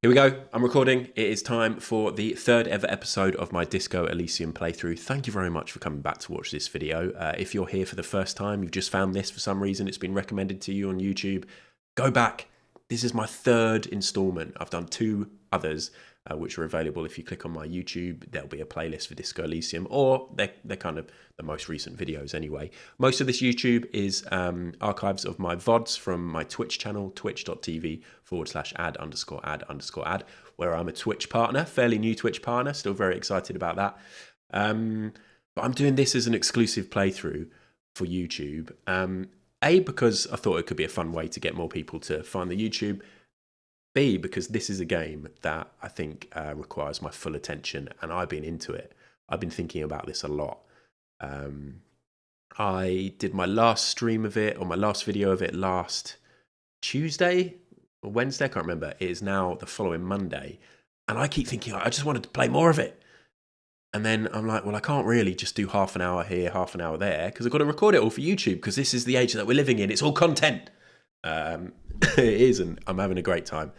Here we go. I'm recording. It is time for the third ever episode of my Disco Elysium playthrough. Thank you very much for coming back to watch this video. If you're here for the first time, you've just found this for some reason, it's been recommended to you on YouTube, go back. This is my third installment. I've done two others, which are available. If you click on my YouTube, there'll be a playlist for Disco Elysium, or they're kind of the most recent videos anyway. Most of this YouTube is archives of my VODs from my Twitch channel, twitch.tv/ad_ad_ad, where I'm a Twitch partner, fairly new Twitch partner, still very excited about that. But I'm doing this as an exclusive playthrough for YouTube. A, because I thought it could be a fun way to get more people to find the YouTube. B, because this is a game that I think requires my full attention, and I've been into it. I've been thinking about this a lot. I did my last stream of it, or my last video of it, last Tuesday or Wednesday, I can't remember. It is now the following Monday, and I keep thinking I just wanted to play more of it. And then I'm like, well, I can't really just do half an hour here, half an hour there, because I've got to record it all for YouTube, because this is the age that we're living in. It's all content. It is, and I'm having a great time.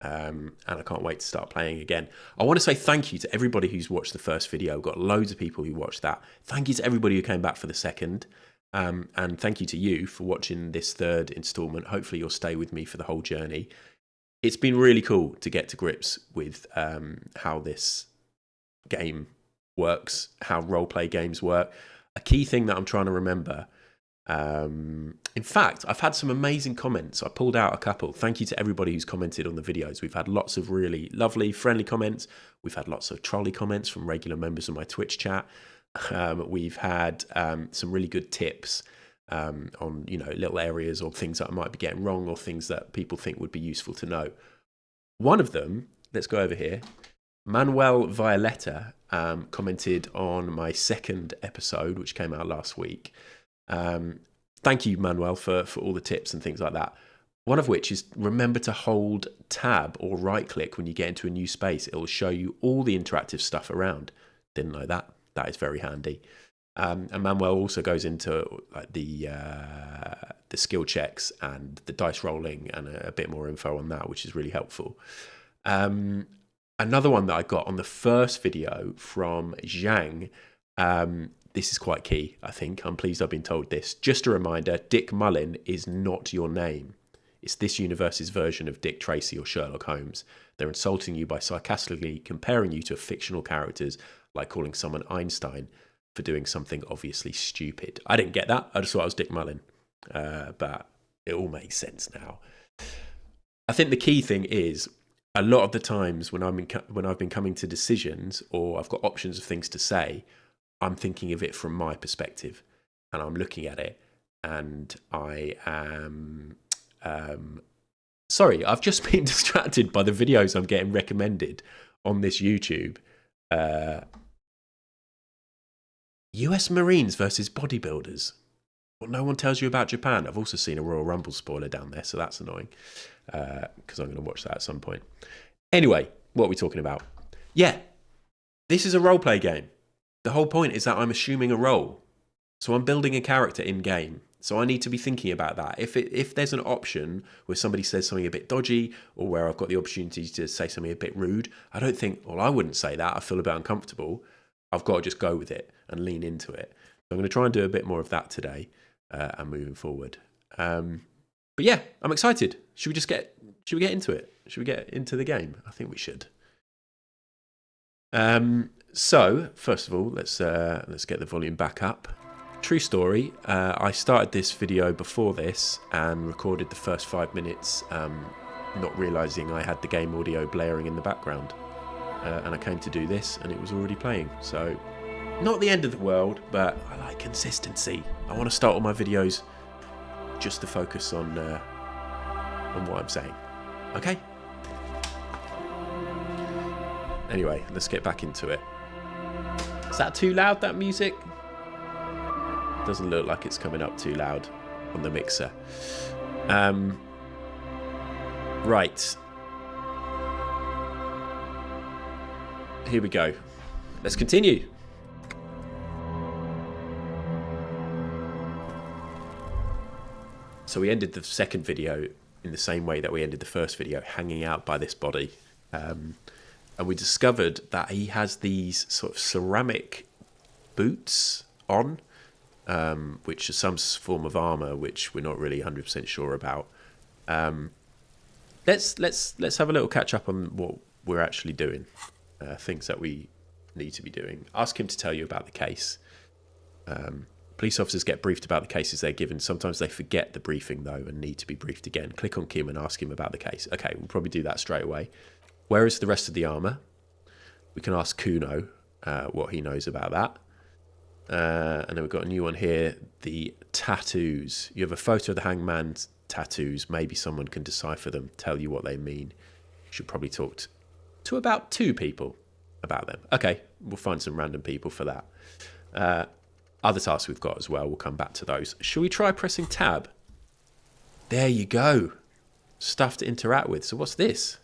And I can't wait to start playing again. I want to say thank you to everybody who's watched the first video. I've got loads of people who watched that. Thank you to everybody who came back for the second. And thank you to you for watching this third installment. Hopefully you'll stay with me for the whole journey. It's been really cool to get to grips with how this game works, how roleplay games work. A key thing that I'm trying to remember. In fact, I've had some amazing comments. I pulled out a couple. Thank you to everybody who's commented on the videos. We've had lots of really lovely, friendly comments. We've had lots of trolley comments from regular members of my Twitch chat. We've had some really good tips on, little areas or things that I might be getting wrong, or things that people think would be useful to know. One of them, let's go over here. Manuel Violetta commented on my second episode, which came out last week. Thank you, Manuel, for all the tips and things like that. One of which is, remember to hold tab or right click when you get into a new space. It will show you all the interactive stuff around. Didn't know that. That is very handy. And Manuel also goes into like the skill checks and the dice rolling and a bit more info on that, which is really helpful. Another one that I got on the first video from Zhang. This is quite key, I think. I'm pleased I've been told this. Just a reminder, Dick Mullin is not your name. It's this universe's version of Dick Tracy or Sherlock Holmes. They're insulting you by sarcastically comparing you to fictional characters, like calling someone Einstein for doing something obviously stupid. I didn't get that. I just thought I was Dick Mullin. But it all makes sense now. I think the key thing is, a lot of the times when I've been coming to decisions, or I've got options of things to say, I'm thinking of it from my perspective, and I'm looking at it, and I am sorry, I've just been distracted by the videos I'm getting recommended on this YouTube. US Marines versus bodybuilders. Well, no one tells you about Japan. I've also seen a Royal Rumble spoiler down there, so that's annoying, because I'm going to watch that at some point. Anyway, what are we talking about? Yeah, this is a roleplay game. The whole point is that I'm assuming a role. So I'm building a character in-game. So I need to be thinking about that. If there's an option where somebody says something a bit dodgy, or where I've got the opportunity to say something a bit rude, I don't think, well, I wouldn't say that. I feel a bit uncomfortable. I've got to just go with it and lean into it. So I'm going to try and do a bit more of that today and moving forward. But yeah, I'm excited. Should we get into it? Should we get into the game? I think we should. So, first of all, let's get the volume back up. True story, I started this video before this and recorded the first 5 minutes, not realising I had the game audio blaring in the background. And I came to do this and it was already playing. So, not the end of the world, but I like consistency. I want to start all my videos just to focus on what I'm saying. Okay? Anyway, let's get back into it. Is that too loud, that music? Doesn't look like it's coming up too loud on the mixer. Right. Here we go. Let's continue. So we ended the second video in the same way that we ended the first video, hanging out by this body. And we discovered that he has these sort of ceramic boots on, which are some form of armour, which we're not really 100% sure about. Let's have a little catch up on what we're actually doing, things that we need to be doing. Ask him to tell you about the case. Police officers get briefed about the cases they're given. Sometimes they forget the briefing, though, and need to be briefed again. Click on Kim and ask him about the case. Okay, we'll probably do that straight away. Where is the rest of the armour? We can ask Kuno what he knows about that. And then we've got a new one here, the tattoos. You have a photo of the hangman's tattoos. Maybe someone can decipher them, tell you what they mean. You should probably talk to about 2 people about them. Okay, we'll find some random people for that. Other tasks we've got as well, we'll come back to those. Shall we try pressing tab? There you go. Stuff to interact with. So what's this?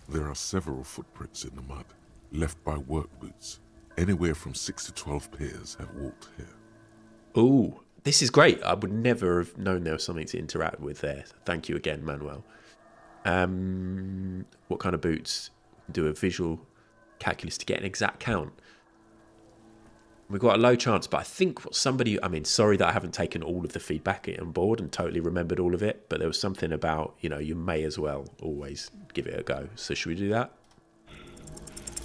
There are several footprints in the mud, left by work boots. Anywhere from 6 to 12 pairs have walked here. Ooh, this is great. I would never have known there was something to interact with there. Thank you again, Manuel. What kind of boots? Do a visual calculus to get an exact count. We've got a low chance, but I think what somebody... I mean, sorry that I haven't taken all of the feedback on board and totally remembered all of it, but there was something about, you may as well always give it a go. So should we do that?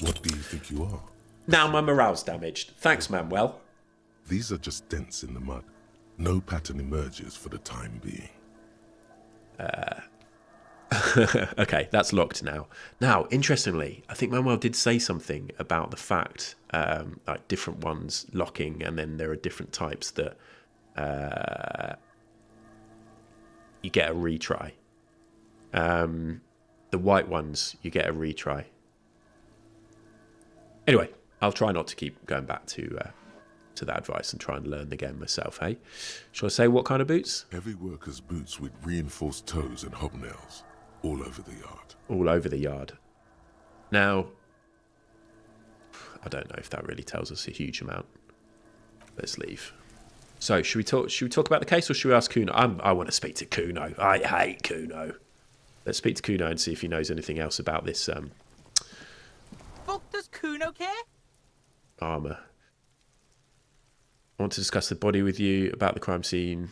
What do you think you are? Now my morale's damaged. Thanks, Manuel. These are just dents in the mud. No pattern emerges for the time being. Okay, that's locked now. Now, interestingly, I think Manuel did say something about the fact, like different ones locking, and then there are different types that you get a retry. The white ones, you get a retry. Anyway, I'll try not to keep going back to that advice and try and learn the game myself, hey? Shall I say what kind of boots? Heavy workers' boots with reinforced toes and hobnails. All over the yard. All over the yard. Now, I don't know if that really tells us a huge amount. Let's leave. So, should we talk about the case, or should we ask Kuno? I want to speak to Kuno. I hate Kuno. Let's speak to Kuno and see if he knows anything else about this Fuck does Kuno care? armour. I want to discuss the body with you, about the crime scene.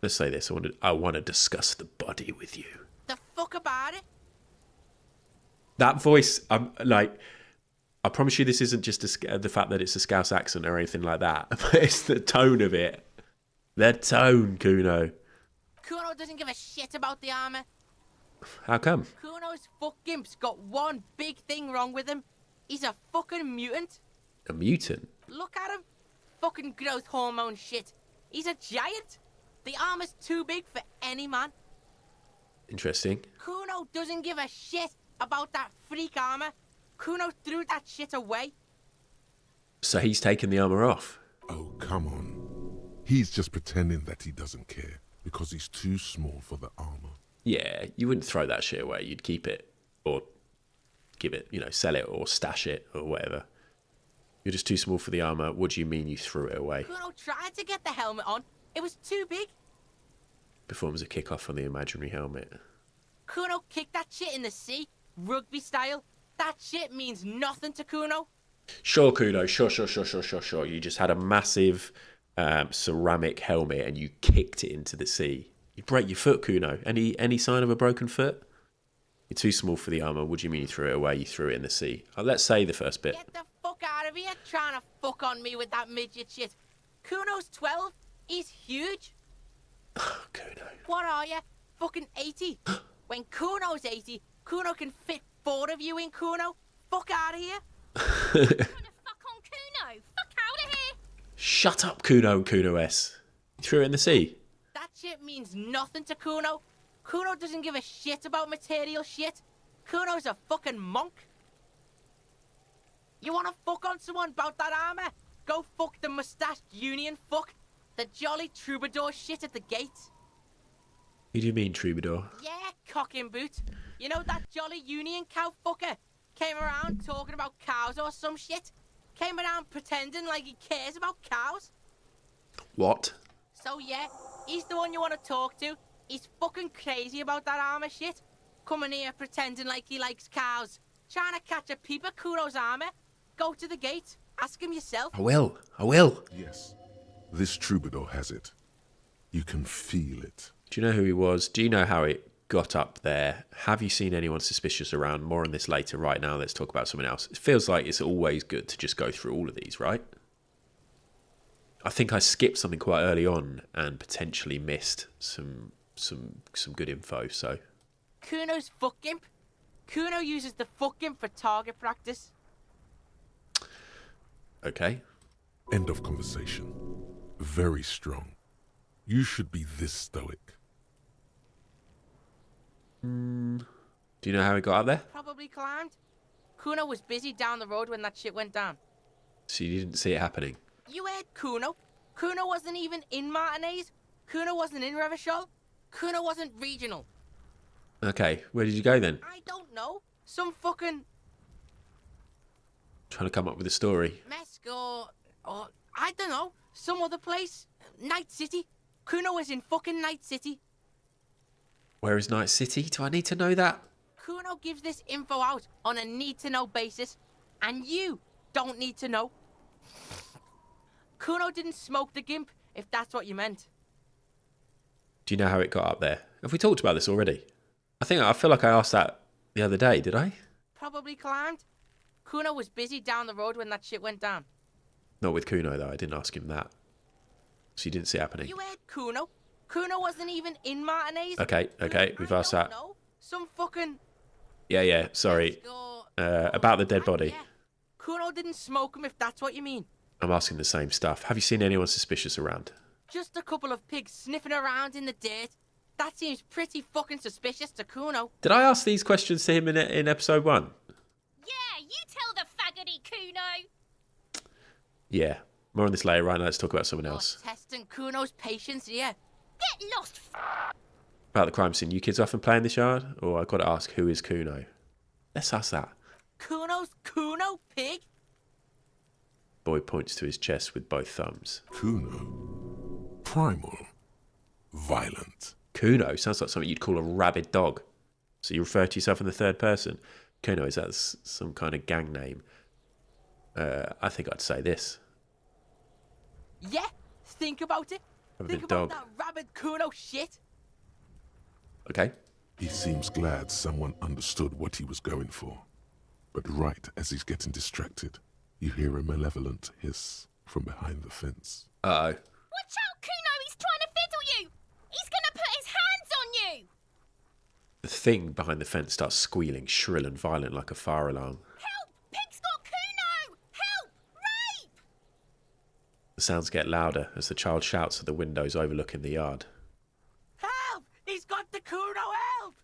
Let's say this. I want to discuss the body with you. The fuck about it? That voice, I'm like, I promise you this isn't just the fact that it's a Scouse accent or anything like that, but it's the tone of it. The tone, Kuno. Kuno doesn't give a shit about the armour. How come? Kuno's fuck gimp's got one big thing wrong with him. He's a fucking mutant. A mutant? Look at him. Fucking growth hormone shit. He's a giant. The armour's too big for any man. Interesting. Kuno doesn't give a shit about that freak armour. Kuno threw that shit away. So he's taken the armour off? Oh, come on. He's just pretending that he doesn't care because he's too small for the armor. Yeah, you wouldn't throw that shit away. You'd keep it or give it, sell it or stash it or whatever. You're just too small for the armour. What do you mean you threw it away? Kuno tried to get the helmet on. It was too big. Performs a kick-off on the imaginary helmet. Kuno kicked that shit in the sea, rugby style. That shit means nothing to Kuno. Sure, Kuno. Sure. You just had a massive ceramic helmet and you kicked it into the sea. You break your foot, Kuno. Any sign of a broken foot? You're too small for the armour. What do you mean you threw it away? You threw it in the sea. Let's say the first bit. Get the fuck out of here trying to fuck on me with that midget shit. Kuno's 12. He's huge. Kuno. What are you? Fucking 80. When Kuno's 80, Kuno can fit 4 of you in Kuno. Fuck out of here. Trying to fuck on Kuno. Fuck out of here. Shut up, Kuno and Kuno S. You threw it in the sea. That shit means nothing to Kuno. Kuno doesn't give a shit about material shit. Kuno's a fucking monk. You wanna fuck on someone about that armour? Go fuck the mustached union fuck. The jolly troubadour shit at the gate. Who do you mean, troubadour? Yeah, cocking boot. You know that jolly union cow fucker? Came around talking about cows or some shit. Came around pretending like he cares about cows. What? So yeah, he's the one you want to talk to. He's fucking crazy about that armour shit. Coming here pretending like he likes cows. Trying to catch a peep at Kuno's armour. Go to the gate. Ask him yourself. I will. Yes, this troubadour has it. You can feel it. Do you know who he was? Do you know how it got up there? Have you seen anyone suspicious around? More on this later. Right now, let's talk about something else. It feels like it's always good to just go through all of these, right? I think I skipped something quite early on and potentially missed some good info, so... Kuno's fuck imp. Kuno uses the fuck imp for target practice. Okay. End of conversation. Very strong. You should be this stoic. Do you know how he got up there? Probably climbed. Kuno was busy down the road when that shit went down. So you didn't see it happening? You heard Kuno. Kuno wasn't even in Martinez. Kuno wasn't in Revachol. Kuno wasn't regional. Okay, where did you go then? I don't know. Some fucking Trying to come up with a story. Mesk or I don't know. Some other place. Night City. Kuno was in fucking Night City. Where is Night City? Do I need to know that? Kuno gives this info out on a need-to-know basis, and you don't need to know. Kuno didn't smoke the gimp, if that's what you meant. Do you know how it got up there? Have we talked about this already? I feel like I asked that the other day, did I? Probably climbed. Kuno was busy down the road when that shit went down. Not with Kuno, though. I didn't ask him that. So you didn't see it happening. You heard Kuno. Kuno wasn't even in Martinez. Okay, we've asked I don't that. know. Some fucking... Yeah, sorry. About the dead body. Yeah. Kuno didn't smoke him, if that's what you mean. I'm asking the same stuff. Have you seen anyone suspicious around? Just a couple of pigs sniffing around in the dirt. That seems pretty fucking suspicious to Kuno. Did I ask these questions to him in episode 1? Yeah, you tell the faggoty Kuno. Yeah. More on this later. Right now, let's talk about someone else. Testing Kuno's patience here. Get lost, About the crime scene. You kids often play in this yard? Or I've got to ask, who is Kuno? Let's ask that. Kuno's Kuno, pig? Boy points to his chest with both thumbs. Kuno. Primal. Violent. Kuno sounds like something you'd call a rabid dog. So you refer to yourself in the third person. Kuno, is that some kind of gang name? I think I'd say this. Yeah, think about it. Rabid Think dog. about that rabid Kuno shit. Okay. He seems glad someone understood what he was going for. But right as he's getting distracted, you hear a malevolent hiss from behind the fence. Uh-oh. Watch out, Kuno, he's trying to fiddle you. He's gonna put his hands on you. The thing behind the fence starts squealing, shrill and violent like a fire alarm. Help! Pig's got Kuno! Help! Rape! The sounds get louder as the child shouts at the windows overlooking the yard. Help! He's got the Kuno, help!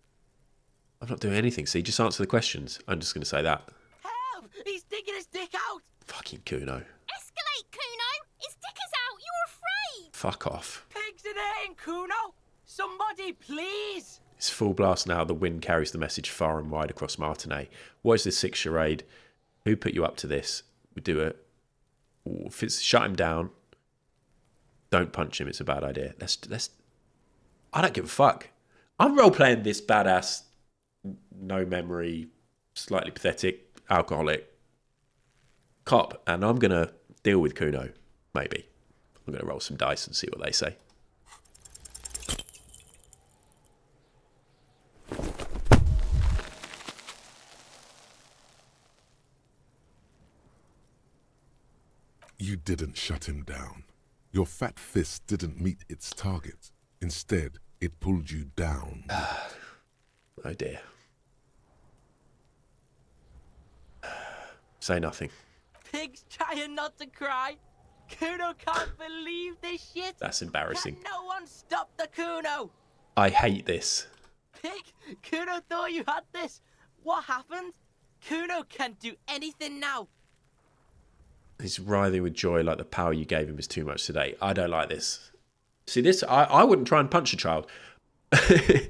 I'm not doing anything, see? Just answer the questions. I'm just going to say that. Help! He's digging his dick out! Fucking Kuno. Escalate, Kuno! His dick is out! You're afraid! Fuck off. Pigs in here, Kuno! Somebody, please! It's full blast now. The wind carries the message far and wide across Martinez. What is this sick charade? Who put you up to this? We do it. If it's shut him down, don't punch him. It's a bad idea. Let's. I don't give a fuck. I'm role playing this badass, no memory, slightly pathetic, alcoholic cop, and I'm gonna deal with Kuno. Maybe I'm gonna roll some dice and see what they say. You didn't shut him down. Your fat fist didn't meet its target. Instead, it pulled you down. Oh dear. Say nothing. Pig's trying not to cry. Kuno can't believe this shit. That's embarrassing. Can no one stop the Kuno? I hate this. Pig, Kuno thought you had this. What happened? Kuno can't do anything now. He's writhing with joy like the power you gave him is too much today. I don't like this. See, this, I wouldn't try and punch a child. If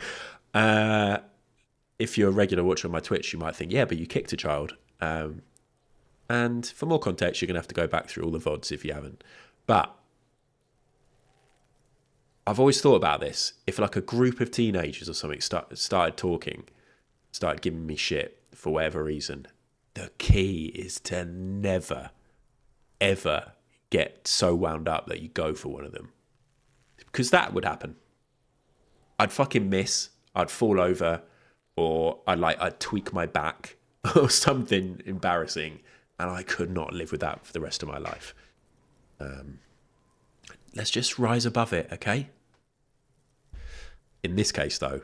you're a regular watcher on my Twitch, you might think, yeah, but you kicked a child. And for more context, you're going to have to go back through all the VODs if you haven't. But I've always thought about this. If like a group of teenagers or something started talking, started giving me shit for whatever reason, the key is to never, ever get so wound up that you go for one of them. Because that would happen. I'd fucking miss, I'd fall over, or I'd tweak my back or something embarrassing, and I could not live with that for the rest of my life. Let's just rise above it, okay? In this case, though,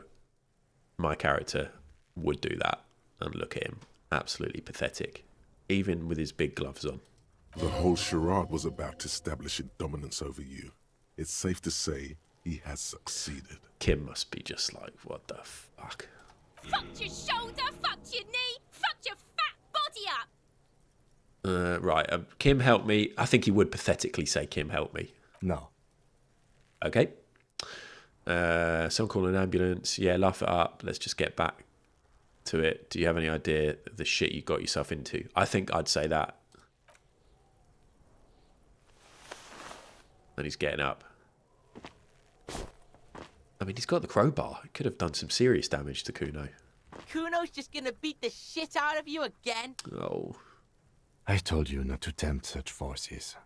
my character would do that, and look at him, absolutely pathetic, even with his big gloves on. The whole charade was about establishing dominance over you. It's safe to say he has succeeded. Kim must be just like, what the fuck? Fucked your shoulder, fucked your knee, fucked your fat body up. Right, Kim help me. I think he would pathetically say, Kim help me. No. Okay. Someone call an ambulance. Yeah, laugh it up. Let's just get back to it. Do you have any idea of the shit you got yourself into? I think I'd say that. And he's getting up. I mean, he's got the crowbar. He could have done some serious damage to Kuno. Kuno's just gonna beat the shit out of you again. Oh. I told you not to tempt such forces.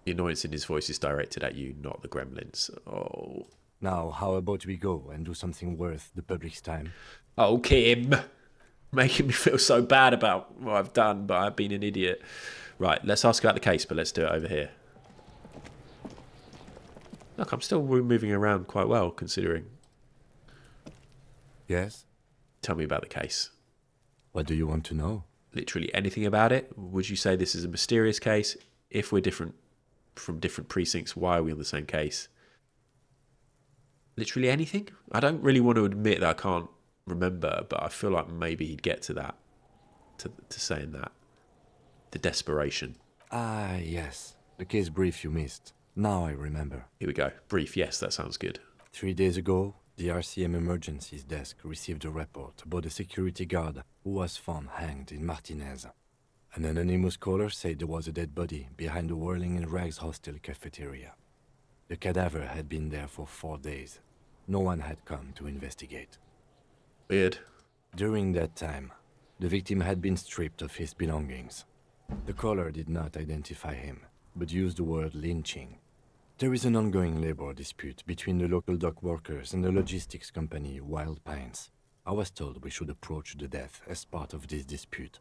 The annoyance in his voice is directed at you, not the gremlins. Oh. Now, how about we go and do something worth the public's time? Oh, Kim. Making me feel so bad about what I've done, but I've been an idiot. Right, let's ask about the case, but let's do it over here. Look, I'm still moving around quite well, considering. Yes? Tell me about the case. What do you want to know? Literally anything about it? Would you say this is a mysterious case? If we're different from different precincts, why are we on the same case? Literally anything? I don't really want to admit that I can't remember, but I feel like maybe he'd get to that, to saying that. The desperation. Ah, yes. The case brief you missed. Now I remember. Here we go. Brief, yes, that sounds good. 3 days ago, the RCM Emergencies Desk received a report about a security guard who was found hanged in Martinez. An anonymous caller said there was a dead body behind the Whirling in Rags hostel cafeteria. The cadaver had been there for 4 days. No one had come to investigate. Weird. During that time, the victim had been stripped of his belongings. The caller did not identify him, but used the word lynching. There is an ongoing labor dispute between the local dock workers and the logistics company Wild Pines. I was told we should approach the death as part of this dispute.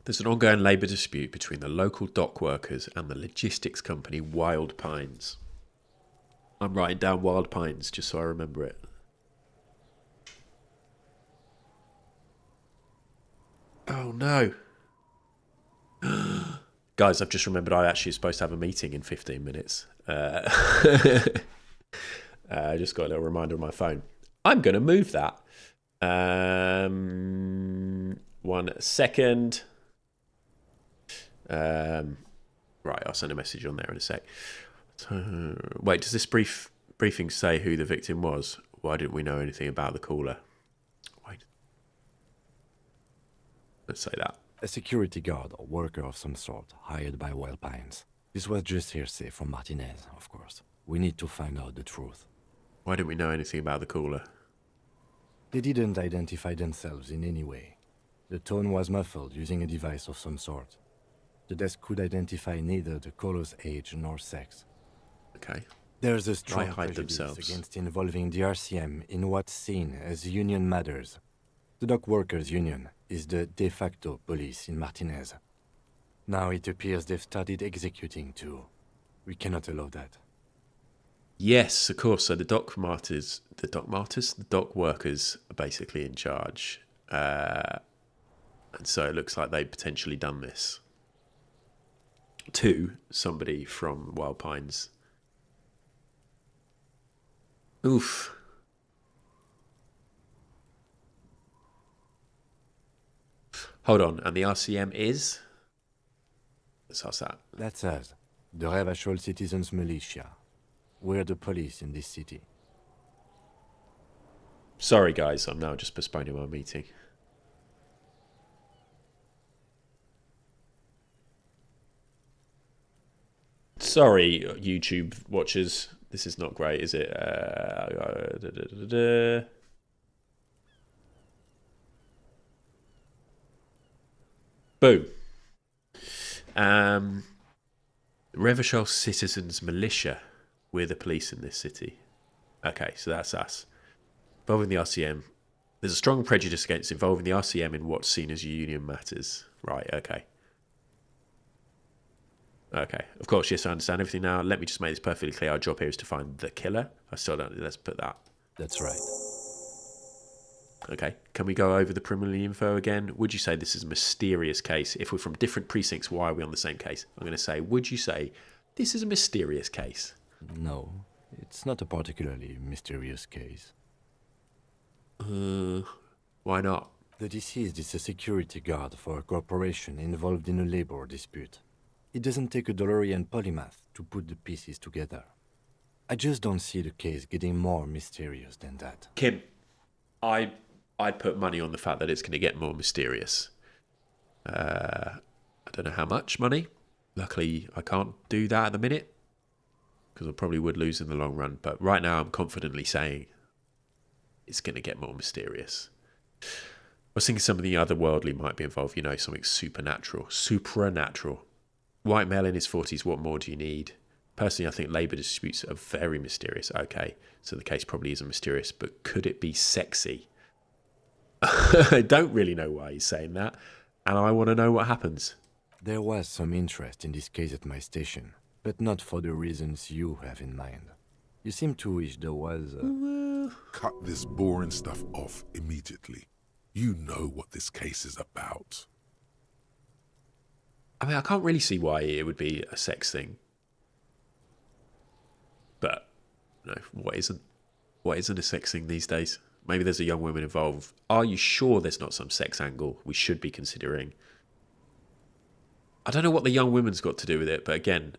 There's an ongoing labour dispute between the local dock workers and the logistics company Wild Pines. I'm writing down Wild Pines just so I remember it. Oh no. Guys, I've just remembered I actually supposed to have a meeting in 15 minutes. I just got a little reminder on my phone. I'm going to move that. 1 second. Right, I'll send a message on there in a sec. Wait, does this briefing say who the victim was? Why didn't we know anything about the caller? Wait. Let's say that. A security guard or worker of some sort, hired by Wild Pines. This was just hearsay from Martinez, of course. We need to find out the truth. Why didn't we know anything about the caller? They didn't identify themselves in any way. The tone was muffled using a device of some sort. The desk could identify neither the caller's age nor sex. Okay. There's a strong hide prejudice themselves? against involving the RCM in what's seen as union matters. The dock workers' union is the de facto police in Martinez. Now it appears they've started executing too. We cannot allow that. Yes, of course. So the dock workers are basically in charge. And so it looks like they've potentially done this to somebody from Wild Pines. Oof. Hold on, and the RCM is? Let's ask that. That's us, the Revachol Citizens Militia. We're the police in this city. Sorry, guys, I'm now just postponing my meeting. Sorry, YouTube watchers. This is not great, is it? Boom. Revachol Citizens Militia. We're the police in this city. Okay, so that's us. Involving the RCM. There's a strong prejudice against involving the RCM in what's seen as union matters. Right, okay. Okay, of course, yes, I understand everything now. Let me just make this perfectly clear. Our job here is to find the killer. I still don't... Let's put that. That's right. Okay, can we go over the preliminary info again? Would you say this is a mysterious case? If we're from different precincts, why are we on the same case? I'm going to say, would you say this is a mysterious case? No, it's not a particularly mysterious case. Why not? The deceased is a security guard for a corporation involved in a labor dispute. It doesn't take a DeLorean polymath to put the pieces together. I just don't see the case getting more mysterious than that. Kim, I'd put money on the fact that it's going to get more mysterious. I don't know how much money. Luckily, I can't do that at the minute, because I probably would lose in the long run. But right now, I'm confidently saying it's going to get more mysterious. I was thinking some of the otherworldly might be involved, something supernatural. White male in his 40s, what more do you need? Personally, I think labour disputes are very mysterious. Okay, so the case probably isn't mysterious, but could it be sexy? I don't really know why he's saying that, and I want to know what happens. There was some interest in this case at my station, but not for the reasons you have in mind. You seem to wish there was Cut this boring stuff off immediately. You know what this case is about. I mean, I can't really see why it would be a sex thing. But, what isn't a sex thing these days? Maybe there's a young woman involved. Are you sure there's not some sex angle we should be considering? I don't know what the young woman's got to do with it, but again,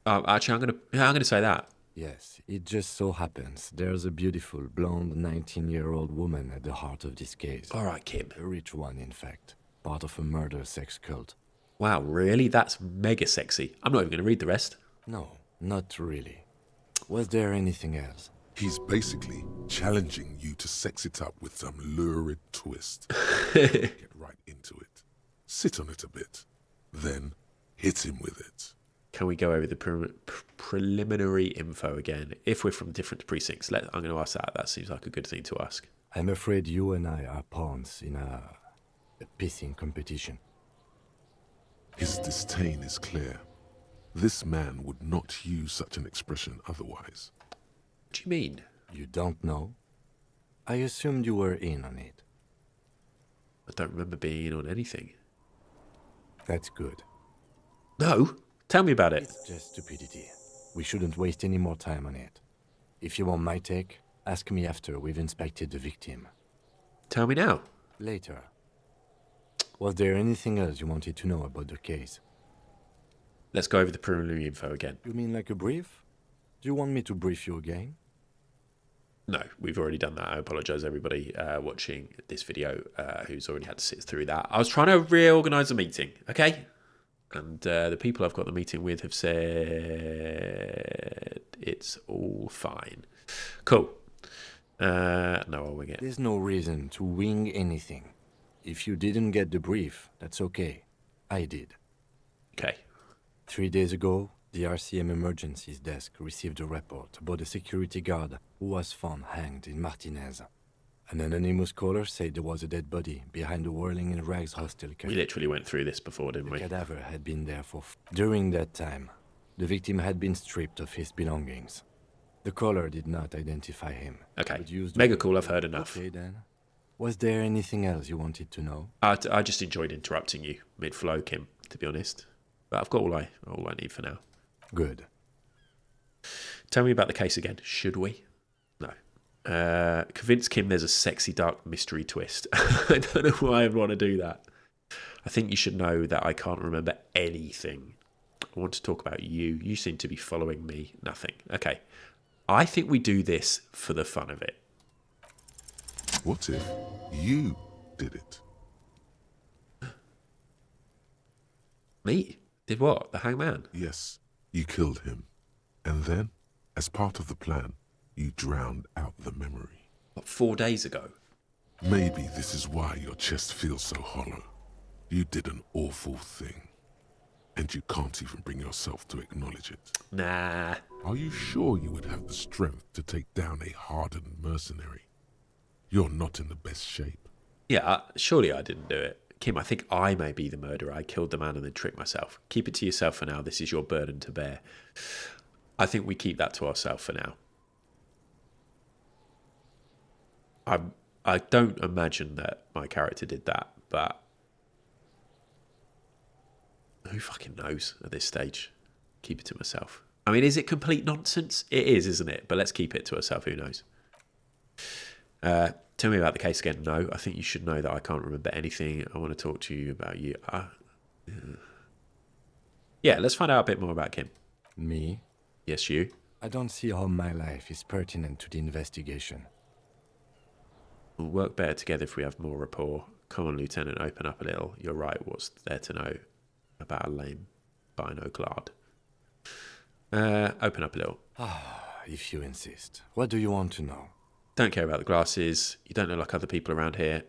actually, I'm gonna say that. Yes, it just so happens there's a beautiful, blonde 19-year-old woman at the heart of this case. All right, Kim. A rich one, in fact. Part of a murder sex cult. Wow, really? That's mega sexy. I'm not even going to read the rest. No, not really. Was there anything else? He's basically challenging you to sex it up with some lurid twist. Get right into it. Sit on it a bit. Then hit him with it. Can we go over the preliminary info again? If we're from different precincts, I'm going to ask that. That seems like a good thing to ask. I'm afraid you and I are pawns in a pissing competition. His disdain is clear. This man would not use such an expression otherwise. What do you mean? You don't know? I assumed you were in on it. I don't remember being in on anything. That's good. No? Tell me about it. It's just stupidity. We shouldn't waste any more time on it. If you want my take, ask me after we've inspected the victim. Tell me now. Later. Was there anything else you wanted to know about the case? Let's go over the preliminary info again. You mean like a brief? Do you want me to brief you again? No, we've already done that. I apologise, everybody watching this video who's already had to sit through that. I was trying to reorganise a meeting, okay? And the people I've got the meeting with have said it's all fine. Cool. No, I'll wing it. There's no reason to wing anything. If you didn't get the brief, that's okay. I did. Okay. 3 days ago, the RCM Emergencies Desk received a report about a security guard who was found hanged in Martinez. An anonymous caller said there was a dead body behind the Whirling in Rags hostel. We literally went through this before, didn't we? The cadaver had been there for... During that time, the victim had been stripped of his belongings. The caller did not identify him. Okay. Mega cool, I've heard enough. Okay, then. Was there anything else you wanted to know? I just enjoyed interrupting you mid-flow, Kim, to be honest. But I've got all I need for now. Good. Tell me about the case again, should we? No. Convince Kim there's a sexy dark mystery twist. I don't know why I'd want to do that. I think you should know that I can't remember anything. I want to talk about you. You seem to be following me. Nothing. Okay. I think we do this for the fun of it. What if you did it? Me? Did what? The hangman? Yes, you killed him. And then As part of the plan, you drowned out the memory. What, 4 days ago? Maybe this is why your chest feels so hollow. You did an awful thing, and you can't even bring yourself to acknowledge it. Nah. Are you sure you would have the strength to take down a hardened mercenary? You're not in the best shape. Yeah, surely I didn't do it. Kim, I think I may be the murderer. I killed the man and then tricked myself. Keep it to yourself for now. This is your burden to bear. I think we keep that to ourselves for now. I don't imagine that my character did that, but who fucking knows at this stage? Keep it to myself. I mean, is it complete nonsense? It is, isn't it? But let's keep it to ourselves. Who knows? Tell me about the case again. No, I think you should know that I can't remember anything. I want to talk to you about you. Yeah, let's find out a bit more about Kim. Me? Yes, you. I don't see how my life is pertinent to the investigation. We'll work better together if we have more rapport. Come on, Lieutenant, open up a little. You're right, what's there to know about a lame binoculard? Open up a little. If you insist. What do you want to know? Don't care about the glasses. You don't look like other people around here.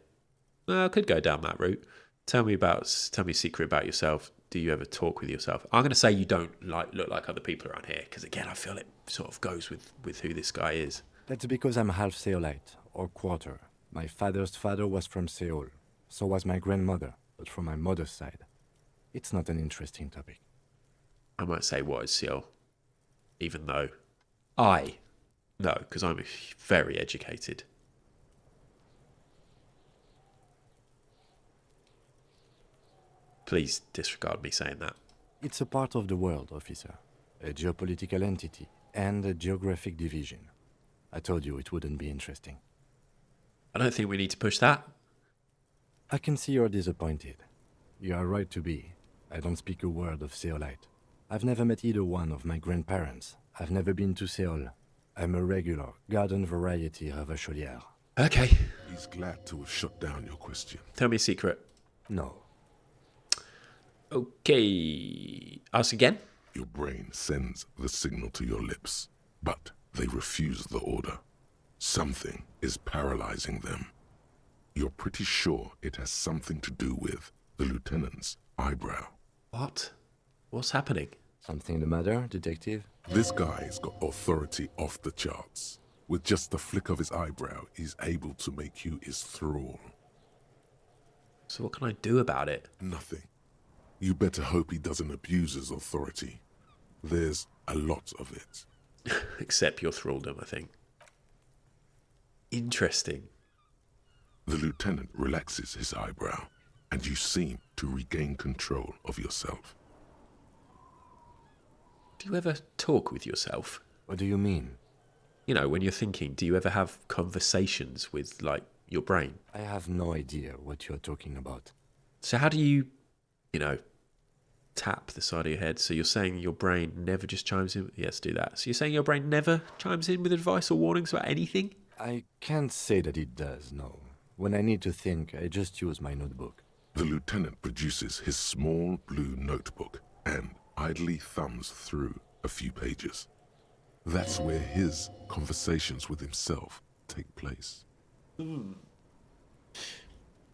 I could go down that route. Tell me a secret about yourself. Do you ever talk with yourself? I'm going to say you don't look like other people around here, because again, I feel it sort of goes with who this guy is. That's because I'm half Seolite, or quarter. My father's father was from Seoul. So was my grandmother, but from my mother's side. It's not an interesting topic. I might say what is Seoul, even though I know, because I'm very educated. Please disregard me saying that. It's a part of the world, officer. A geopolitical entity and a geographic division. I told you it wouldn't be interesting. I don't think we need to push that. I can see you're disappointed. You are right to be. I don't speak a word of Seolite. I've never met either one of my grandparents. I've never been to Seoul. I'm a regular, garden variety ravacholière. Okay. He's glad to have shut down your question. Tell me a secret. No. Okay. Ask again? Your brain sends the signal to your lips, but they refuse the order. Something is paralyzing them. You're pretty sure it has something to do with the lieutenant's eyebrow. What? What's happening? Something the matter, detective? This guy's got authority off the charts. With just the flick of his eyebrow, he's able to make you his thrall. So what can I do about it? Nothing. You better hope he doesn't abuse his authority. There's a lot of it. Except your thralldom, I think. Interesting. The lieutenant relaxes his eyebrow, and you seem to regain control of yourself. Do you ever talk with yourself? What do you mean? You know, when you're thinking, do you ever have conversations with, like, your brain? I have no idea what you're talking about. So how do you, tap the side of your head? So you're saying your brain never just chimes in? Yes, do that. So you're saying your brain never chimes in with advice or warnings about anything? I can't say that it does, no. When I need to think, I just use my notebook. The lieutenant produces his small blue notebook and idly thumbs through a few pages. That's where his conversations with himself take place.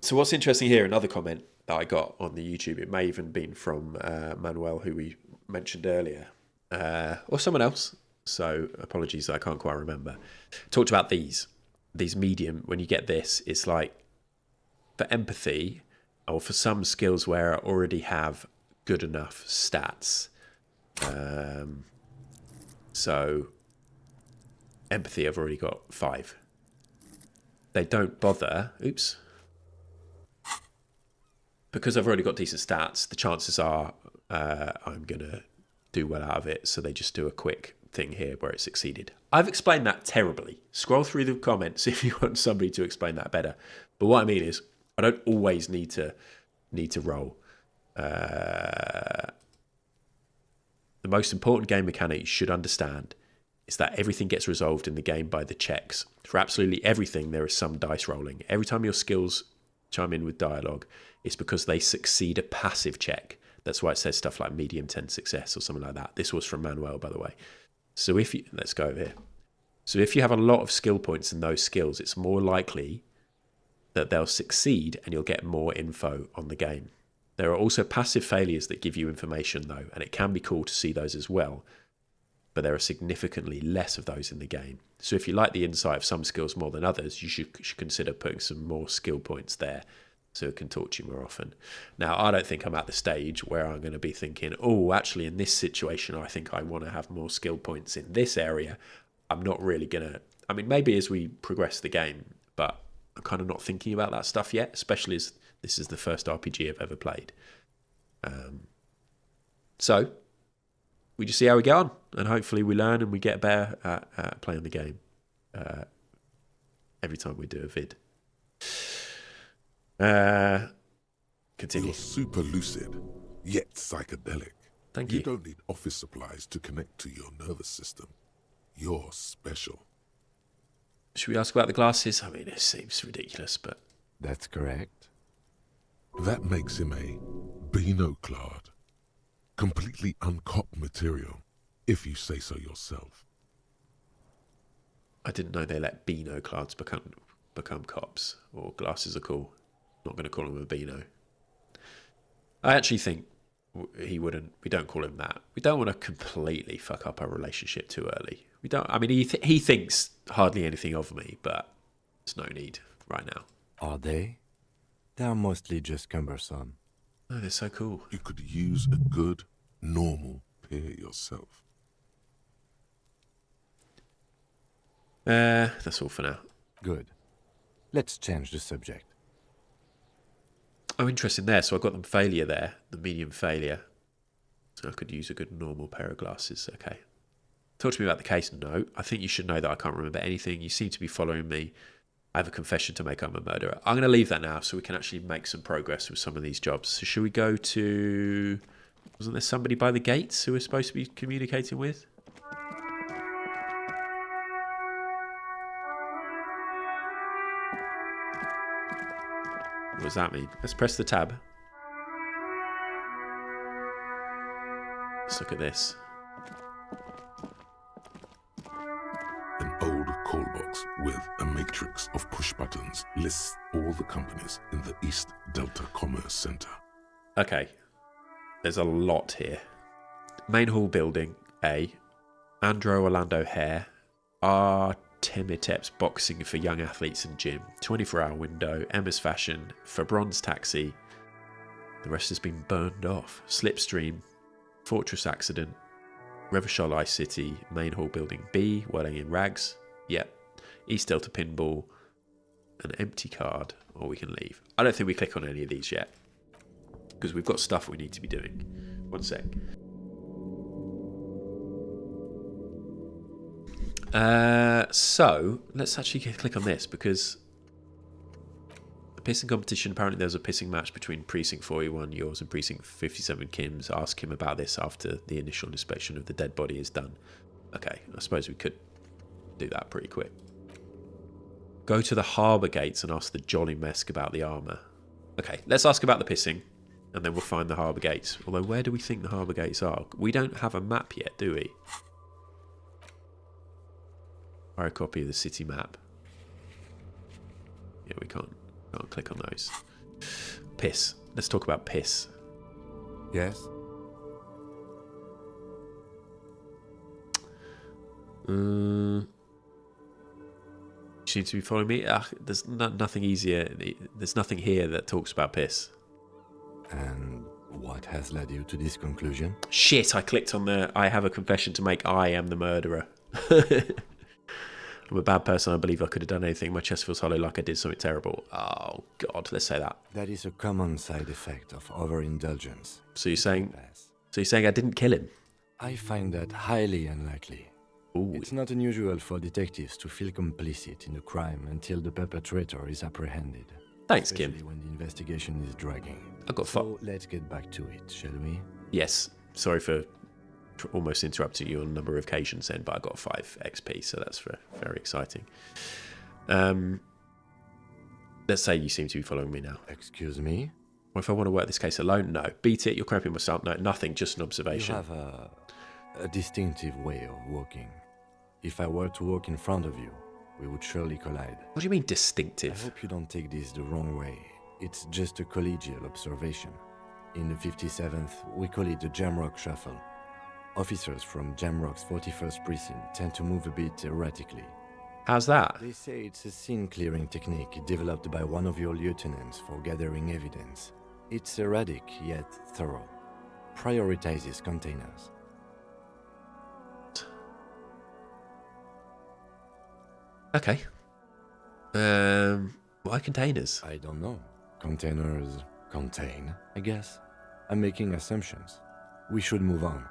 So what's interesting here, another comment that I got on the YouTube, it may even been from Manuel, who we mentioned earlier, or someone else, so apologies, I can't quite remember, talked about these medium. When you get this, it's like for empathy, or for some skills where I already have good enough stats. So empathy, I've already got 5. They don't bother. Oops. Because I've already got decent stats, the chances are I'm going to do well out of it. So they just do a quick thing here where it succeeded. I've explained that terribly. Scroll through the comments if you want somebody to explain that better. But what I mean is, I don't always need to roll. The most important game mechanic you should understand is that everything gets resolved in the game by the checks. For absolutely everything, there is some dice rolling. Every time your skills chime in with dialogue, it's because they succeed a passive check. That's why it says stuff like medium 10 success or something like that. This was from Manuel, by the way. So if you, let's go over here. So if you have a lot of skill points in those skills, it's more likely that they'll succeed and you'll get more info on the game. There are also passive failures that give you information though, and it can be cool to see those as well, but there are significantly less of those in the game. So if you like the insight of some skills more than others, you should consider putting some more skill points there so it can talk to you more often. Now, I don't think I'm at the stage where I'm going to be thinking, oh, actually in this situation, I think I want to have more skill points in this area. I'm not really going to, I mean, maybe as we progress the game, but I'm kind of not thinking about that stuff yet, especially as this is the first RPG I've ever played. So we just see how we get on, and hopefully we learn and we get better at playing the game every time we do a vid. Continue. You're super lucid, yet psychedelic. Thank you. You don't need office supplies to connect to your nervous system. You're special. Should we ask about the glasses? I mean, it seems ridiculous, but... That's correct. That makes him a Beano-clad, completely uncopped material, if you say so yourself. I didn't know they let Beano clads become cops, or glasses are cool. I'm not going to call him a Beano. I actually think he wouldn't. We don't call him that. We don't want to completely fuck up our relationship too early. We don't. I mean, he thinks hardly anything of me, but there's no need right now. Are they? They're mostly just cumbersome. Oh, they're so cool. You could use a good, normal peer yourself. That's all for now. Good. Let's change the subject. Oh, interesting there. So I got the failure there, the medium failure. So I could use a good normal pair of glasses. Okay. Talk to me about the case. No, I think you should know that I can't remember anything. You seem to be following me. I have a confession to make. I'm a murderer. I'm going to leave that now so we can actually make some progress with some of these jobs. So should we go to... Wasn't there somebody by the gates who we're supposed to be communicating with? What does that mean? Let's press the tab. Let's look at this. An old call box with a matrix of push buttons lists all the companies in the East Delta Commerce Center. Okay. There's a lot here. Main hall building, A. Andro Orlando Hair. Artemitep's boxing for young athletes and gym. 24-hour window. Emma's Fashion. For Bronze Taxi. The rest has been burned off. Slipstream. Fortress Accident. Revachol Ice City. Main hall building B. Whirling in Rags. Yep. East Delta Pinball. An empty card. Or we can leave. I don't think we click on any of these yet, because we've got stuff we need to be doing. One sec. So let's actually click on this, because the pissing competition, apparently there was a pissing match between Precinct 41 yours and Precinct 57 Kim's. Ask him about this after the initial inspection of the dead body is done. Okay, I suppose we could do that pretty quick. Go to the harbour gates and ask the Jolly Mesk about the armour. Okay, let's ask about the pissing, and then we'll find the harbour gates. Although, where do we think the harbour gates are? We don't have a map yet, do we? Or a copy of the city map. Yeah, we can't click on those. Piss. Let's talk about piss. Yes? You seem to be following me. There's nothing easier. There's nothing here that talks about piss. And what has led you to this conclusion? Shit, I clicked on the I have a confession to make. I am the murderer. I'm a bad person. I believe I could have done anything. My chest feels hollow like I did something terrible. Oh, God, let's say that. That is a common side effect of overindulgence. So you're saying I didn't kill him? I find that highly unlikely. Ooh. It's not unusual for detectives to feel complicit in a crime until the perpetrator is apprehended. Thanks, Kim. Especially when the investigation is dragging. I got So let's get back to it, shall we? Yes. Sorry for almost interrupting you on a number of occasions then, but I got 5 XP, so that's very exciting. Let's say you seem to be following me now. Excuse me? Or if I want to work this case alone, no. Beat it, you're cramping myself. No, nothing, just an observation. You have a A distinctive way of walking. If I were to walk in front of you, we would surely collide. What do you mean I distinctive? hope you don't take this the wrong way. It's just a collegial observation. In the 57th, we call it the Jamrock Shuffle. Officers from Jamrock's 41st Precinct tend to move a bit erratically. How's that? They say it's a scene-clearing technique developed by one of your lieutenants for gathering evidence. It's erratic, yet thorough. Prioritizes containers. Okay. Why containers? I don't know. Containers contain, I guess. I'm making assumptions. We should move on.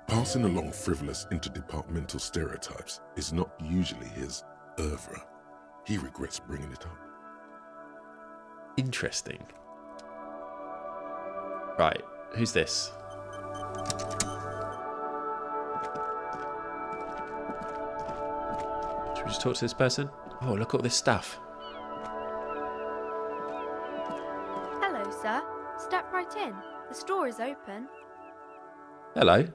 Passing along frivolous interdepartmental stereotypes is not usually his oeuvre. He regrets bringing it up. Interesting. Right, who's this? Should we just talk to this person? Oh, look at all this stuff. Hello, sir. Step right in. The store is open. Hello.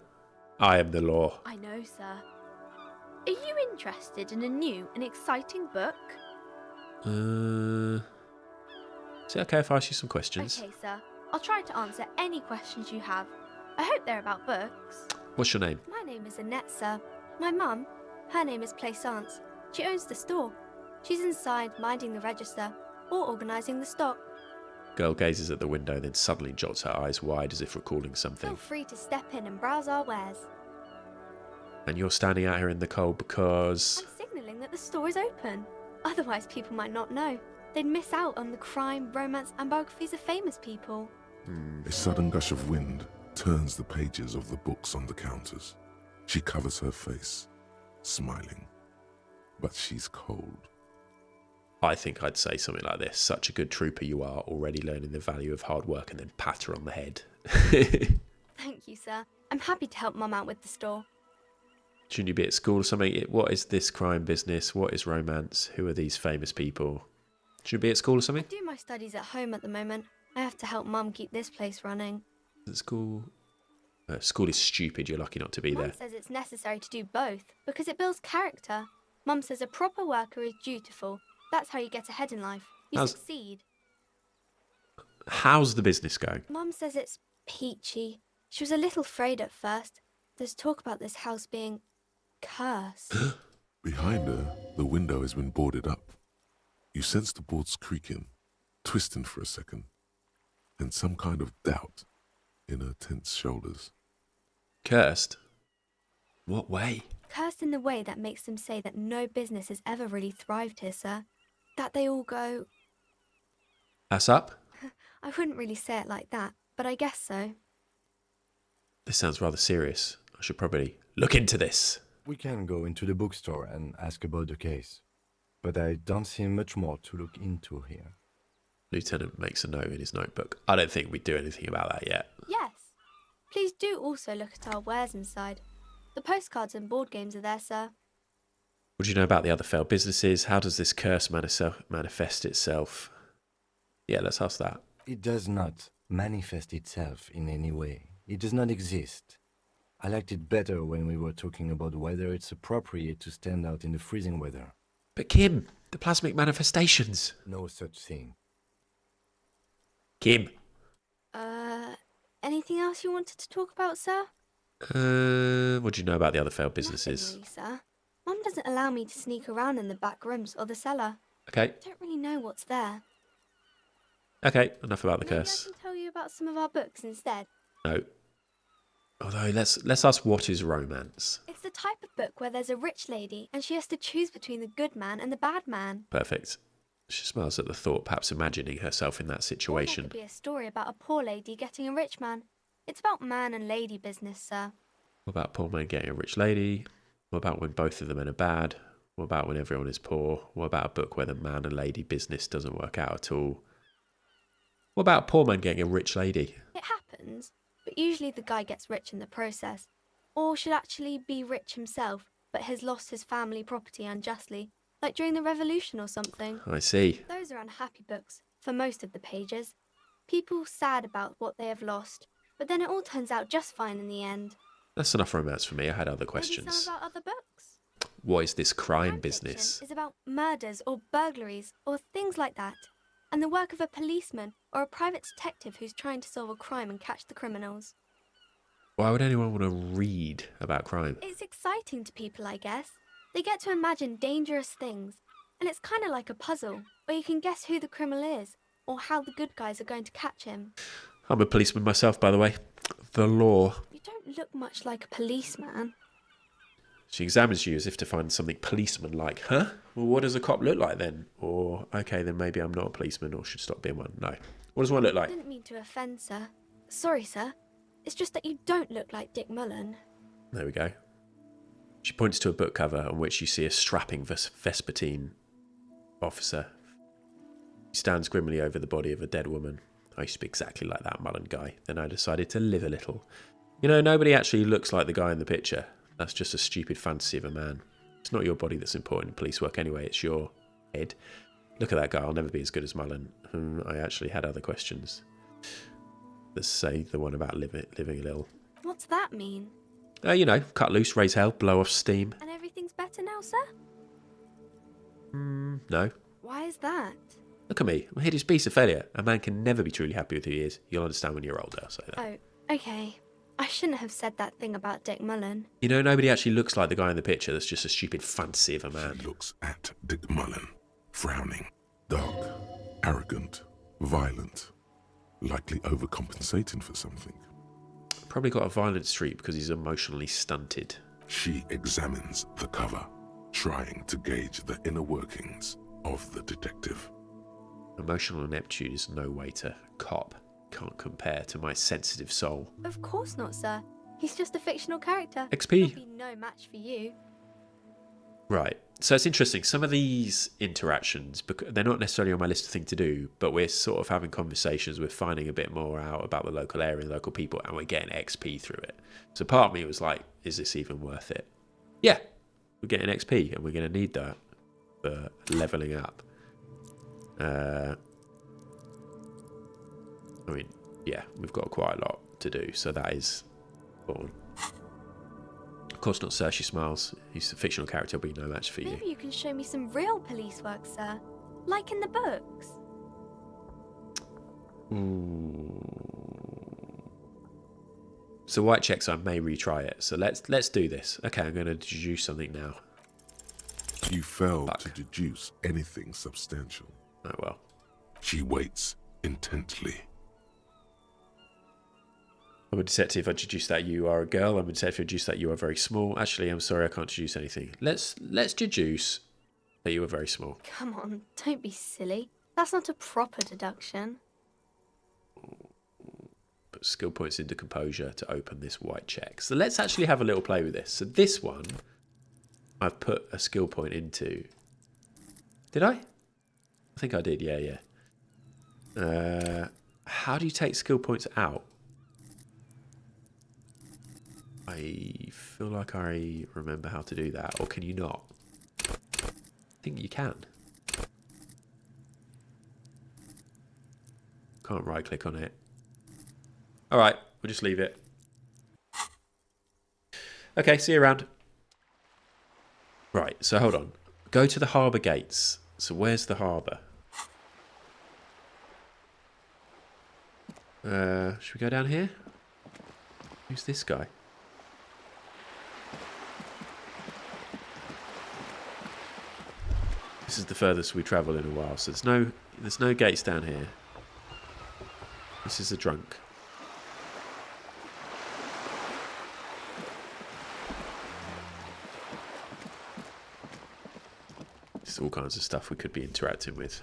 I am the law. I know, sir. Are you interested in a new and exciting book? Is it okay if I ask you some questions? Okay, sir. I'll try to answer any questions you have. I hope they're about books. What's your name? My name is Annette, sir. My mum, her name is Plaisance. She owns the store. She's inside minding the register or organising the stock. Girl gazes at the window, then suddenly jots her eyes wide as if recalling something. Feel free to step in and browse our wares. And you're standing out here in the cold because... I'm signalling that the store is open. Otherwise, people might not know. They'd miss out on the crime, romance, and biographies of famous people. A sudden gush of wind turns the pages of the books on the counters. She covers her face, smiling. But she's cold. I think I'd say something like this. Such a good trooper you are, already learning the value of hard work, and then pat her on the head. Thank you, sir. I'm happy to help Mum out with the store. Shouldn't you be at school or something? What is this crime business? What is romance? Who are these famous people? Should you be at school or I something? do my studies at home at the moment. I have to help Mum keep this place running. At school? School is stupid. You're lucky not to be Mum there. says it's necessary to do both because it builds character. Mum says a proper worker is dutiful. That's how you get ahead in life. You succeed. How's the business going? Mum says it's peachy. She was a little afraid at first. There's talk about this house being cursed. Behind her, the window has been boarded up. You sense the boards creaking, twisting for a second, and some kind of doubt in her tense shoulders. Cursed? What way? Cursed in the way that makes them say that no business has ever really thrived here, sir. That they all go... Ass up? I wouldn't really say it like that, but I guess so. This sounds rather serious. I should probably look into this. We can go into the bookstore and ask about the case. But I don't see much more to look into here. Lieutenant makes a note in his notebook. I don't think we do anything about that yet. Yes. Please do also look at our wares inside. The postcards and board games are there, sir. What do you know about the other failed businesses? How does this curse manifest itself? Yeah, let's ask that. It does not manifest itself in any way. It does not exist. I liked it better when we were talking about whether it's appropriate to stand out in the freezing weather. But Kim, the plasmic manifestations. No such thing. Kim. Anything else you wanted to talk about, sir? What do you know about the other failed businesses? Nothing really, sir. Mum doesn't allow me to sneak around in the back rooms or the cellar. Okay, I don't really know what's there. okay, enough about the Maybe curse. I can tell you about some of our books instead. No. Although, let's ask what is romance. It's the type of book where there's a rich lady and she has to choose between the good man and the bad man. Perfect. She smiles at the thought, perhaps imagining herself in that Or situation. there could be a story about a poor lady getting a rich man. It's about man and lady business, sir. What about poor man getting a rich lady? What about when both of the men are bad? What about when everyone is poor? What about a book where the man and lady business doesn't work out at all? What about a poor man getting a rich lady? It happens, but usually the guy gets rich in the process. Or should actually be rich himself, but has lost his family property unjustly, like during the revolution or something. I see. Those are unhappy books, for most of the pages. People sad about what they have lost, but then it all turns out just fine in the end. That's enough romance for me. I had other Maybe questions. some of our other books. What is this crime Crime business? fiction is about murders or burglaries or things like that, and the work of a policeman or a private detective who's trying to solve a crime and catch the criminals. Why would anyone want to read about crime? It's exciting to people, I guess. They get to imagine dangerous things, and it's kind of like a puzzle, where you can guess who the criminal is, or how the good guys are going to catch him. I'm a policeman myself, by the way. The law. You don't look much like a policeman. She examines you as if to find something policeman-like. Huh? Well, what does a cop look like then? Or, okay, then maybe I'm not a policeman or should stop being one. No. What does one look I like? didn't mean to offend, sir. Sorry, sir. It's just that you don't look like Dick Mullen. There we go. She points to a book cover on which you see a strapping Vespertine officer. He stands grimly over the body of a dead woman. I used to be exactly like that Mullen guy. Then I decided to live a little. You know, nobody actually looks like the guy in the picture. That's just a stupid fantasy of a man. It's not your body that's important in police work anyway, it's your head. Look at that guy, I'll never be as good as Mullen. I actually had other questions. Let's say the one about living a little. What's that mean? You know, cut loose, raise hell, blow off steam. And everything's better now, sir? No. Why is that? Look at me, I'm a hideous piece of failure. A man can never be truly happy with who he is. You'll understand when you're older, I'll say that. Oh, okay. I shouldn't have said that thing about Dick Mullen. You know, nobody actually looks like the guy in the picture. That's just a stupid fantasy of a man. She looks at Dick Mullen, frowning, dark, arrogant, violent, likely overcompensating for something. Probably got a violent streak because he's emotionally stunted. She examines the cover, trying to gauge the inner workings of the detective. Emotional ineptitude is no waiter. Cop. Can't compare to my sensitive soul. Of course not, sir. He's just a fictional character. XP. He'll be no match for you. Right. So it's interesting. Some of these interactions, they're not necessarily on my list of things to do, but we're sort of having conversations. We're finding a bit more out about the local area and local people, and we're getting XP through it. So part of me was like, is this even worth it? Yeah. We're getting XP, and we're going to need that for leveling up. I mean, yeah, we've got quite a lot to do, so that is important. Of course not, sir, she smiles. He's a fictional character, will be no match for you. Maybe you can show me some real police work, sir. Like in the books. So white checks, I may retry it. So let's do this. Okay, I'm going to deduce something now. You failed to deduce anything substantial. Oh, well. She waits intently. I'm a detective. I deduce that you are a girl. I'm a detective. I deduce that you are very small. Actually, I'm sorry, I can't deduce anything. Let's deduce that you are very small. Come on, don't be silly. That's not a proper deduction. Put skill points into composure to open this white check. So let's actually have a little play with this. So this one, I've put a skill point into. Did I? I think I did, yeah. How do you take skill points out? I feel like I remember how to do that. Or can you not? I think you can. Can't right click on it. Alright, we'll just leave it. Okay, see you around. Right, so hold on. Go to the harbour gates. So where's the harbour? Should we go down here? Who's this guy? This is the furthest we travel in a while, so there's no gates down here. This is a drunk. There's all kinds of stuff we could be interacting with.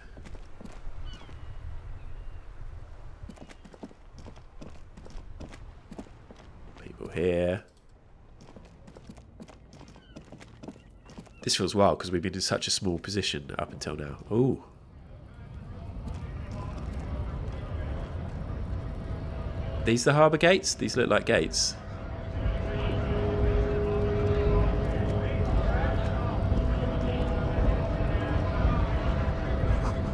People here. This feels wild because we've been in such a small position up until now. Ooh. These the harbour gates? These look like gates.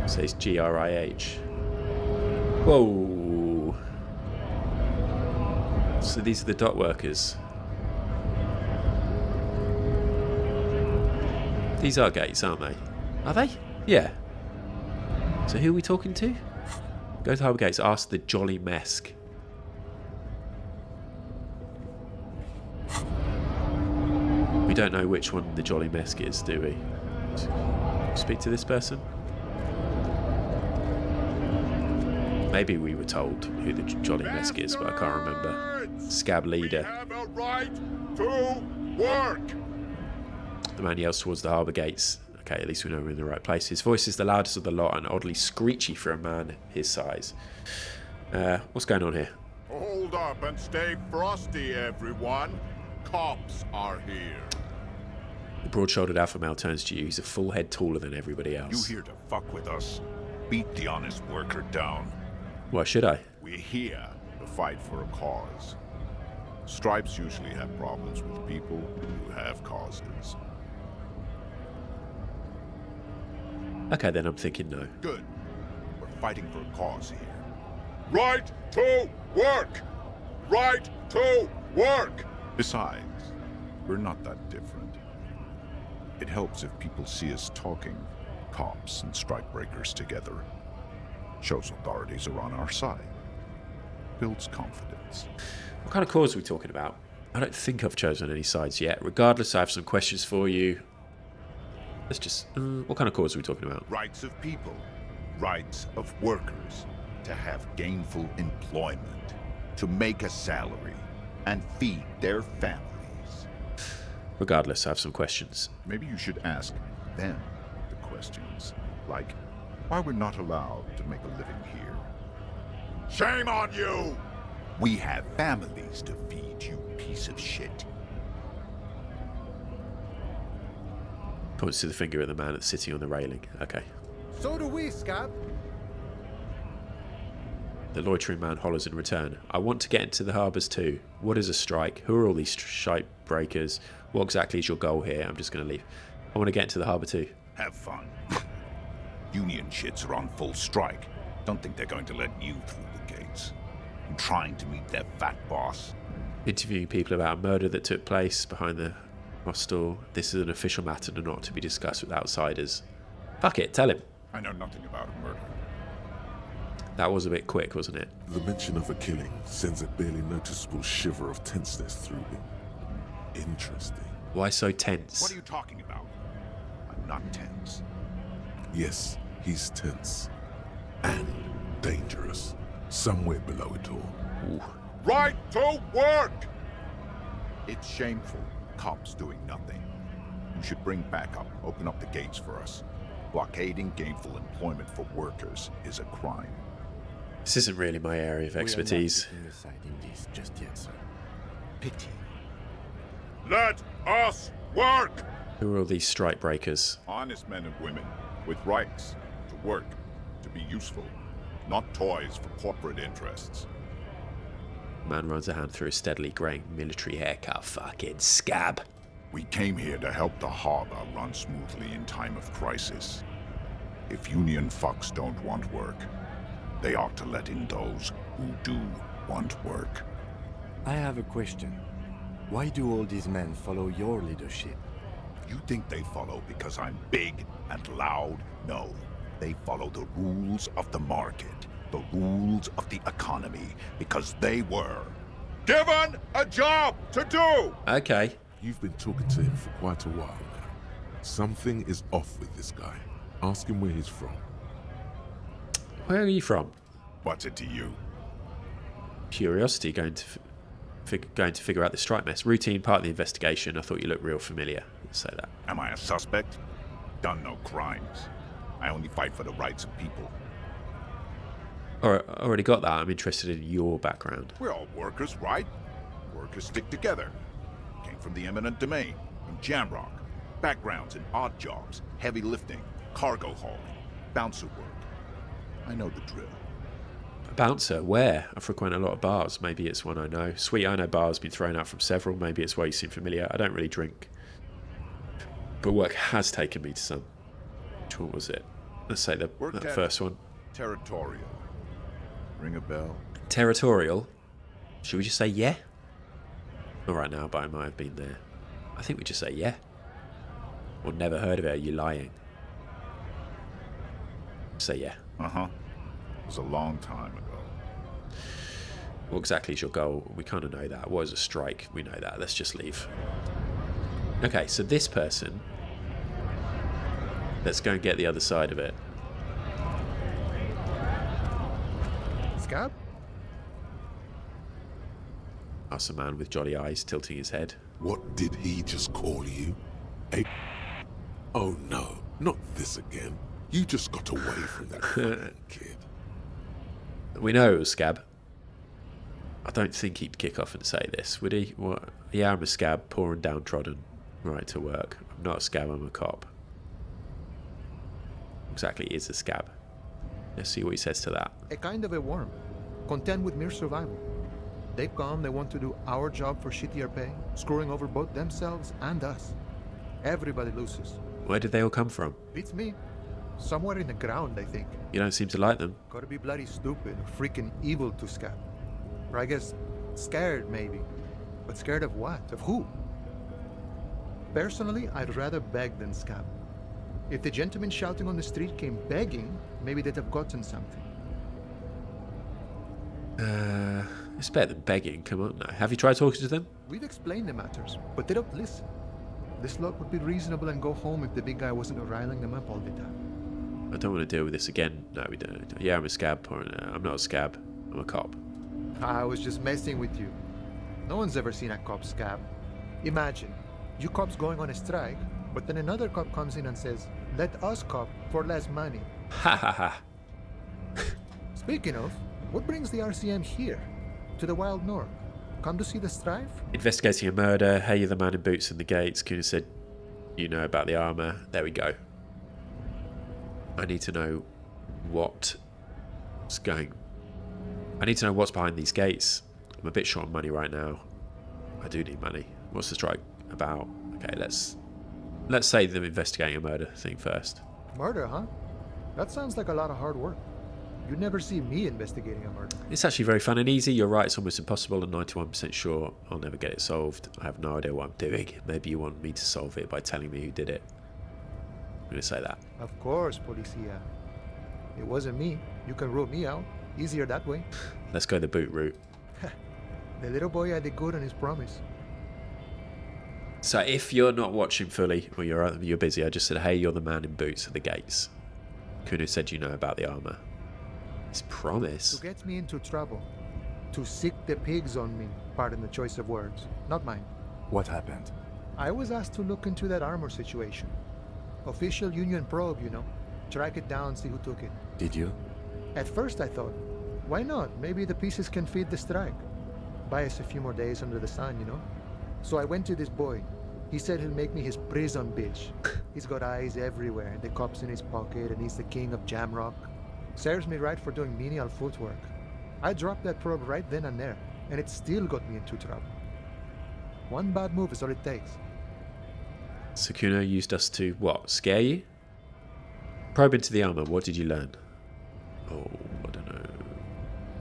It says GRIH. Whoa. So these are the dock workers. These are gates, aren't they? Are they? Yeah. So who are we talking to? Go to Harbour Gates, ask the Jolly Mesk. We don't know which one the Jolly Mesk is, do we? Speak to this person? Maybe we were told who the Jolly Mesk is, but I can't remember. Scab leader. We have a right to work. The man yells towards the harbour gates. Okay, at least we know we're in the right place. His voice is the loudest of the lot and oddly screechy for a man his size. What's going on here? Hold up and stay frosty, everyone. Cops are here. The broad-shouldered alpha male turns to you. He's a full head taller than everybody You else. here to fuck with us? Beat the honest worker down. Why should I? We're here to fight for a cause. Stripes usually have problems with people who have causes. Okay, then I'm thinking no. Good. We're fighting for a cause here. Right to work. Right to work. Besides, we're not that different. It helps if people see us talking, cops and strike breakers together. Shows authorities are on our side. Builds confidence. What kind of cause are we talking about? I don't think I've chosen any sides yet. Regardless, I have some questions for you. Let's just... what kind of cause are we talking about? Rights of people. Rights of workers. To have gainful employment. To make a salary. And feed their families. Regardless, I have some questions. Maybe you should ask them the questions. Like, why we're not allowed to make a living here. Shame on you. We have families to feed, you piece of shit. Points to the finger at the man that's sitting on the railing. Okay. So do we, Scab. The loitering man hollers in return. I want to get into the harbours too. What is a strike? Who are all these strike breakers? What exactly is your goal here? I'm just going to leave. I want to get into the harbour too. Have fun. Union shits are on full strike. Don't think they're going to let you through the gates. I'm trying to meet their fat boss. Interviewing people about a murder that took place behind the hostel. This is an official matter and not to be discussed with outsiders. Fuck it, tell him. I know nothing about a murder. That was a bit quick, wasn't it? The mention of a killing sends a barely noticeable shiver of tenseness through him. Interesting. Why so tense? What are you talking about? I'm not tense. Yes, he's tense. And dangerous. Somewhere below it all. Ooh. Right to work! It's shameful. Cops doing nothing. You should bring backup. Open up the gates for us. Blockading gainful employment for workers is a crime. This isn't really my area of expertise. We are not taking a side in this just yet, sir. Pity. Let us work! Who are all these strike breakers? Honest men and women with rights to work, to be useful, not toys for corporate interests. Man runs a hand through a steadily greying military haircut. Fucking scab. We came here to help the harbor run smoothly in time of crisis. If union fucks don't want work, they ought to let in those who do want work. I have a question. Why do all these men follow your leadership? You think they follow because I'm big and loud? No. They follow the rules of the market, the rules of the economy, because they were Given a job to do! Okay. You've been talking to him for quite a while now. Something is off with this guy. Ask him where he's from. Where are you from? What's it to you? Curiosity, going to figure out the strike mess. Routine part of the investigation. I thought you looked real familiar. Let's say that. Am I a suspect? Done no crimes. I only fight for the rights of people. Alright, I already got that. I'm interested in your background. We're all workers, right? Workers stick together. Came from the eminent domain, from Jamrock. Backgrounds in odd jobs, heavy lifting, cargo hauling, bouncer work. I know the drill. A bouncer? Where? I frequent a lot of bars. Maybe it's one I know. Sweet, I know bar's been thrown out from several. Maybe it's why you seem familiar. I don't really drink. But work has taken me to some. Which one was it? Let's say the Worked at first one. Territorial. Ring a bell? Territorial? Should we just say yeah? Not right now, but I might have been there. I think we just say yeah. Or never heard of it. Are you lying? Say yeah. Uh-huh. It was a long time ago. What exactly is your goal? We kind of know that. What is a strike? We know that. Let's just leave. Okay, so this person. Let's go and get the other side of it. Scab? Asks a man with jolly eyes, tilting his head. What did he just call you? Oh no, not this again. You just got away from that fucking kid. We know it was Scab. I don't think he'd kick off and say this, would he? What? Yeah, I'm a scab, poor and downtrodden. Right to work. I'm not a scab, I'm a cop. Exactly is a scab. Let's see what he says to that. A kind of a worm, content with mere survival. They come, they want to do our job for shittier pay, screwing over both themselves and us. Everybody loses. Where did they all come from? Beats me. Somewhere in the ground, I think. You don't seem to like them. Gotta be bloody stupid or freaking evil to Scab. Or I guess scared, maybe. But scared of what? Of who? Personally, I'd rather beg than Scab. If the gentleman shouting on the street came begging, maybe they'd have gotten something. It's better than begging, come on now. Have you tried talking to them? We've explained the matters, but they don't listen. This lot would be reasonable and go home if the big guy wasn't riling them up all the time. I don't want to deal with this again. No, we don't. Yeah, I'm a scab. Or, I'm not a scab. I'm a cop. I was just messing with you. No one's ever seen a cop scab. Imagine, you cops going on a strike, but then another cop comes in and says, let us cop for less money. Ha ha ha. Speaking of, what brings the RCM here? To the wild north? Come to see the strife? Investigating a murder. Hey, you're the man in boots in the gates. Kuna said, you know about the armour. There we go. I need to know what's going. I need to know what's behind these gates. I'm a bit short on money right now. I do need money. What's the strike about? Okay, let's say them investigating a murder thing first. Murder, huh? That sounds like a lot of hard work. You'd never see me investigating a murder. It's actually very fun and easy. You're right, it's almost impossible and 91% sure I'll never get it solved. I have no idea what I'm doing. Maybe you want me to solve it by telling me who did it. I'm going to say that. Of course, Policia. It wasn't me. You can rule me out. Easier that way. Let's go the boot route. The little boy had the good on his promise. So if you're not watching fully or you're busy, I just said, hey, you're the man in boots at the gates. Kuno said you know about the armour. His promise? To get me into trouble. To sick the pigs on me. Pardon the choice of words. Not mine. What happened? I was asked to look into that armor situation. Official union probe, you know. Track it down, see who took it. Did you? At first I thought, why not? Maybe the pieces can feed the strike. Buy us a few more days under the sun, you know? So I went to this boy. He said he'll make me his prison bitch. He's got eyes everywhere, the cops in his pocket, and he's the king of Jamrock. Serves me right for doing menial footwork. I dropped that probe right then and there, and it still got me into trouble. One bad move is all it takes. Sukuno used us to, what, scare you? Probe into the armour, what did you learn? Oh, I don't know.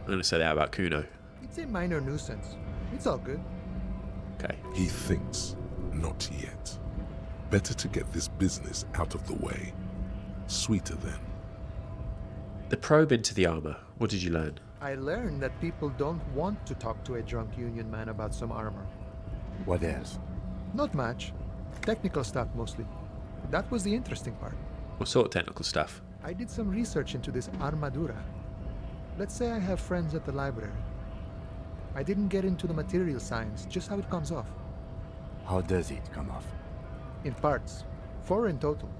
I'm going to say that about Kuno. It's a minor nuisance. It's all good. Okay. He thinks, not yet. Better to get this business out of the way. Sweeter then. The probe into the armour, what did you learn? I learned that people don't want to talk to a drunk union man about some armor. What else? Not much. Technical stuff mostly. That was the interesting part. What sort of technical stuff? I did some research into this armadura. Let's say I have friends at the library. I didn't get into the material science, just how it comes off. How does it come off? In parts. 4 in total.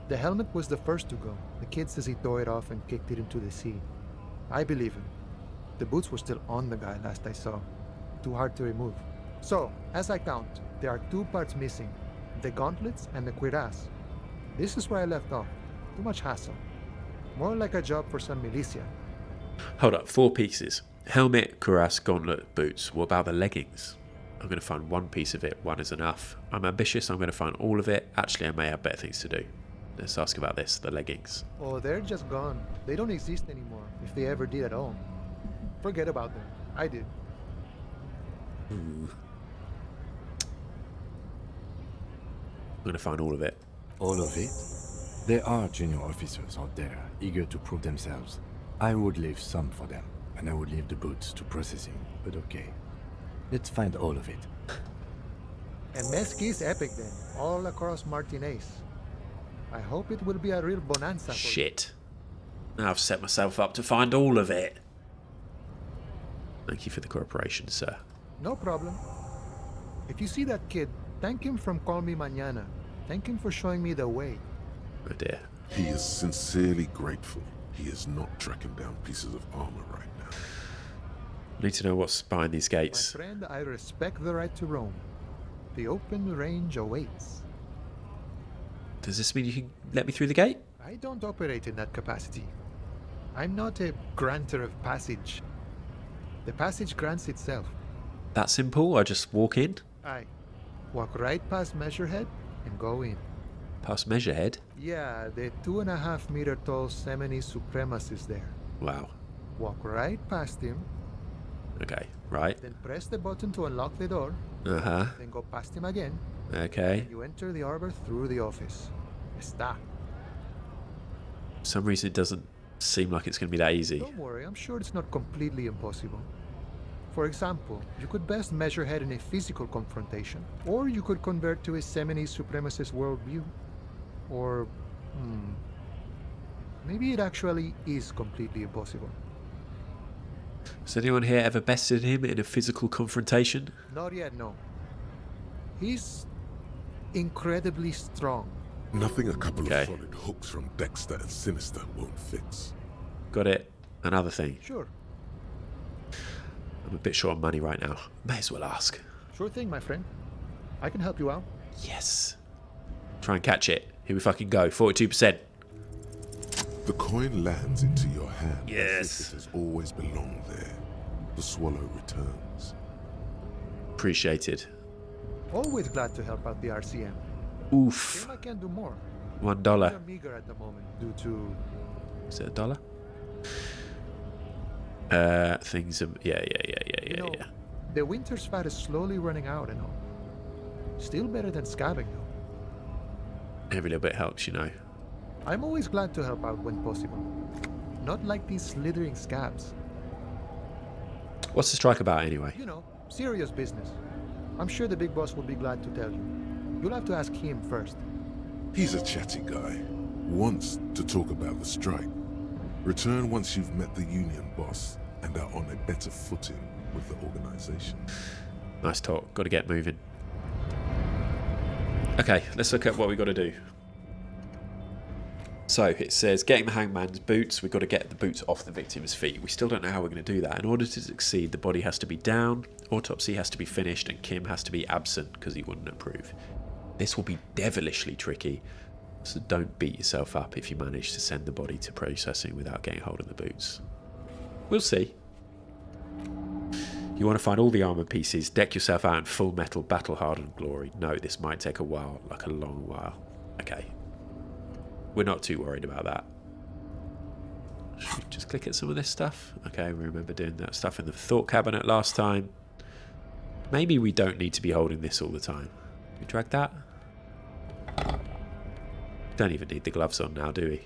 The helmet was the first to go. The kid says he tore it off and kicked it into the sea. I believe him. The boots were still on the guy last I saw. Too hard to remove. So, as I count, there are 2 parts missing. The gauntlets and the cuirass. This is where I left off. Too much hassle. More like a job for some militia. Hold up, 4 pieces. Helmet, cuirass, gauntlet, boots. What about the leggings? I'm going to find one piece of it. One is enough. I'm ambitious. I'm going to find all of it. Actually, I may have better things to do. Let's ask about this, the leggings. Oh, they're just gone. They don't exist anymore, if they ever did at all. Forget about them. I did. Ooh. I'm going to find all of it. All of it? There are junior officers out there, eager to prove themselves. I would leave some for them, and I would leave the boots to processing, but okay. Let's find all of it. And Mesqui's epic then, all across Martinez. I hope it will be a real bonanza. Shit. Now I've set myself up to find all of it. Thank you for the cooperation, sir. No problem. If you see that kid, thank him from Call Me Mañana. Thank him for showing me the way. Oh dear. He is sincerely grateful he is not tracking down pieces of armor right now. I need to know what's behind these My gates. friend, I respect the right to roam. The open range awaits. Does this mean you can let me through the gate? I don't operate in that capacity. I'm not a granter of passage. The passage grants itself. That simple? I just walk in? I walk right past Measurehead and go in. Past Measurehead? Yeah, the 2.5 meter tall Semini supremacist there. Wow. Walk right past him, Okay, right. then press the button to unlock the door, Uh-huh. then go past him again. Okay. You enter the arbor through the office. Está. For some reason it doesn't seem like it's going to be that easy. Don't worry, I'm sure it's not completely impossible. For example, you could best Measurehead in a physical confrontation, or you could convert to a Semini supremacist worldview. Or, maybe it actually is completely impossible. Has anyone here ever bested him in a physical confrontation? Not yet, no. He's incredibly strong. Nothing a couple Okay. of solid hooks from Dexter and Sinister won't fix. Got it. Another thing. Sure. I'm a bit short on money right now. May as well ask. Sure thing, my friend. I can help you out. Yes. Try and catch it. Here we fucking go. 42%. The coin lands into your hand Yes. as if it has always belonged there. The swallow returns. Appreciated. Always glad to help out the RCM. Oof. If I can do more. $1. We're meager at the moment due to... Is it $1? Things are... Yeah. You know, the winter's fat is slowly running out and all. Still better than scabbing, though. Every little bit helps, you know. I'm always glad to help out when possible. Not like these slithering scabs. What's the strike about anyway? You know, serious business. I'm sure the big boss will be glad to tell you. You'll have to ask him first. He's a chatty guy. Wants to talk about the strike. Return once you've met the union boss and are on a better footing with the organization. Nice talk. Got to get moving. Okay, let's look at what we got to do. So it says getting the hangman's boots. We've got to get the boots off the victim's feet. We still don't know how we're going to do that. In order to succeed, the body has to be down, autopsy has to be finished, and Kim has to be absent because he wouldn't approve. This will be devilishly tricky, so don't beat yourself up if you manage to send the body to processing without getting hold of the boots. We'll see. You want to find all the armor pieces, deck yourself out in full metal battle-hardened glory. No, this might take a while, like a long while. Okay. We're not too worried about that. Should we just click at some of this stuff? Okay, we remember doing that stuff in the thought cabinet last time. Maybe we don't need to be holding this all the time. We drag that? Don't even need the gloves on now, do we?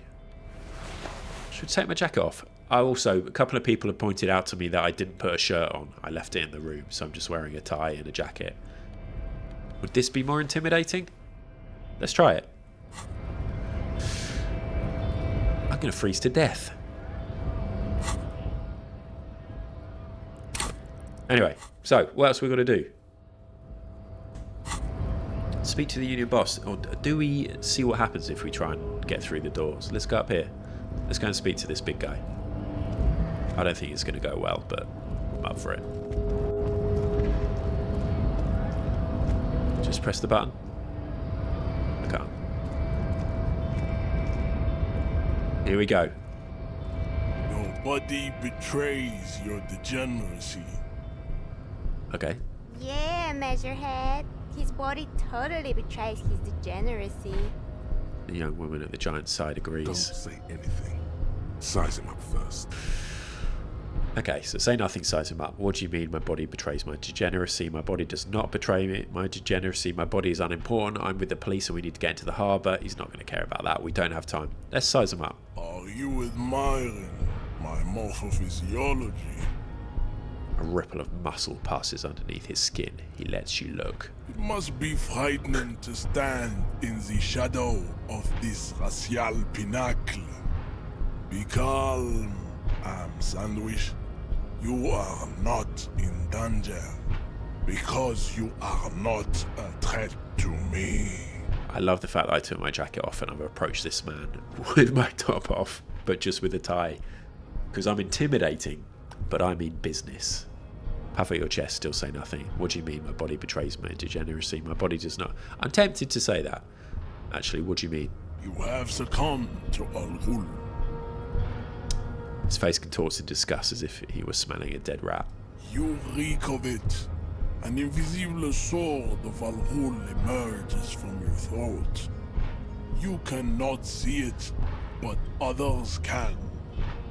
Should take my jacket off. A couple of people have pointed out to me that I didn't put a shirt on. I left it in the room, so I'm just wearing a tie and a jacket. Would this be more intimidating? Let's try it. I'm going to freeze to death. Anyway, so what else we got to do? Speak to the union boss, or do we see what happens if we try and get through the doors? Let's go up here. Let's go and speak to this big guy. I don't think it's going to go well, but I'm up for it. Just press the button. I can't. Here we go. Nobody betrays your degeneracy. Okay. Yeah, Measurehead. His body totally betrays his degeneracy. The young woman at the giant's side Don't agrees. say anything. Size him up first. Okay, so say nothing, size him up. What do you mean my body betrays my degeneracy? My body does not betray me. My degeneracy, my body is unimportant. I'm with the police and we need to get into the harbour. He's not going to care about that. We don't have time. Let's size him up. Are you admiring my morphophysiology? A ripple of muscle passes underneath his skin. He lets you look. It must be frightening to stand in the shadow of this racial pinnacle. Be calm, Sandwich. You are not in danger because you are not a threat to me. I love the fact that I took my jacket off and I've approached this man with my top off, but just with a tie. Because I'm intimidating, but I mean business. Puff at your chest, still say nothing. What do you mean my body betrays my degeneracy? My body does not. I'm tempted to say that. Actually, what do you mean? You have succumbed to Al-Ghul. His face contorts in disgust as if he was smelling a dead rat. You reek of it. An invisible sword of Al-Ghul emerges from your throat. You cannot see it, but others can.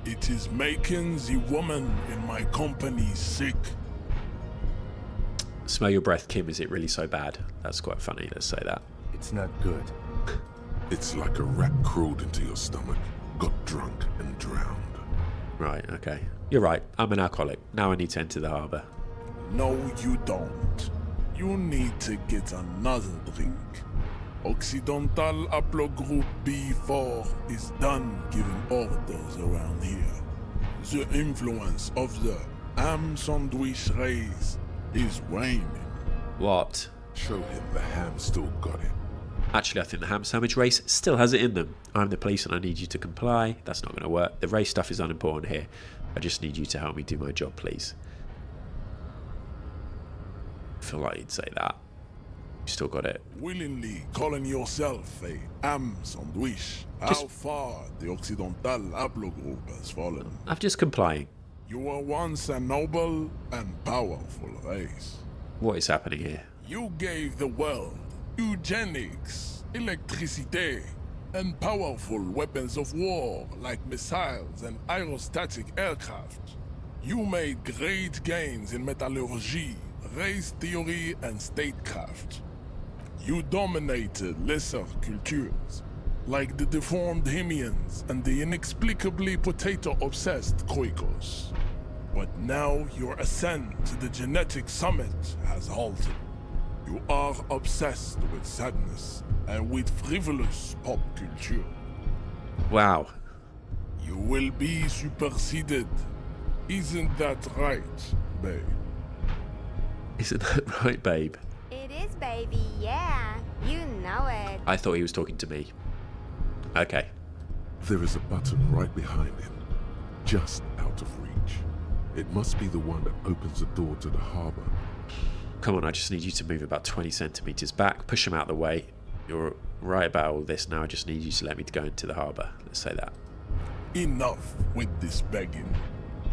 It is making the woman in my company sick. Smell your breath, Kim. Is it really so bad? That's quite funny. Let's say that. It's not good. It's like a rat crawled into your stomach, got drunk and drowned. Right, okay. You're right. I'm an alcoholic. Now I need to enter the harbour. No, you don't. You need to get another drink. Occidental Haplogroup B4 is done giving orders around here. The influence of the ham sandwich race is waning. What? Show him the ham still got it. Actually, I think the ham sandwich race still has it in them. I'm the police and I need you to comply. That's not going to work. The race stuff is unimportant here. I just need you to help me do my job, please. I feel like you'd say that. You still got it. Willingly calling yourself a ham sandwich. How far the Occidental Haplogroup has fallen. I'm just complying. You were once a noble and powerful race. What is happening here? You gave the world eugenics, electricity, and powerful weapons of war like missiles and aerostatic aircraft. You made great gains in metallurgy, race theory, and statecraft. You dominated lesser cultures, like the deformed Hemians and the inexplicably potato-obsessed Khoikos. But now your ascent to the genetic summit has halted. You are obsessed with sadness and with frivolous pop culture. Wow. You will be superseded. Isn't that right, babe? Isn't that right, babe? It is, baby, yeah. You know it. I thought he was talking to me. Okay. There is a button right behind him, just out of reach. It must be the one that opens the door to the harbour. Come on, I just need you to move about 20 centimetres back. Push him out of the way. You're right about all this now. I just need you to let me go into the harbour. Let's say that. Enough with this begging.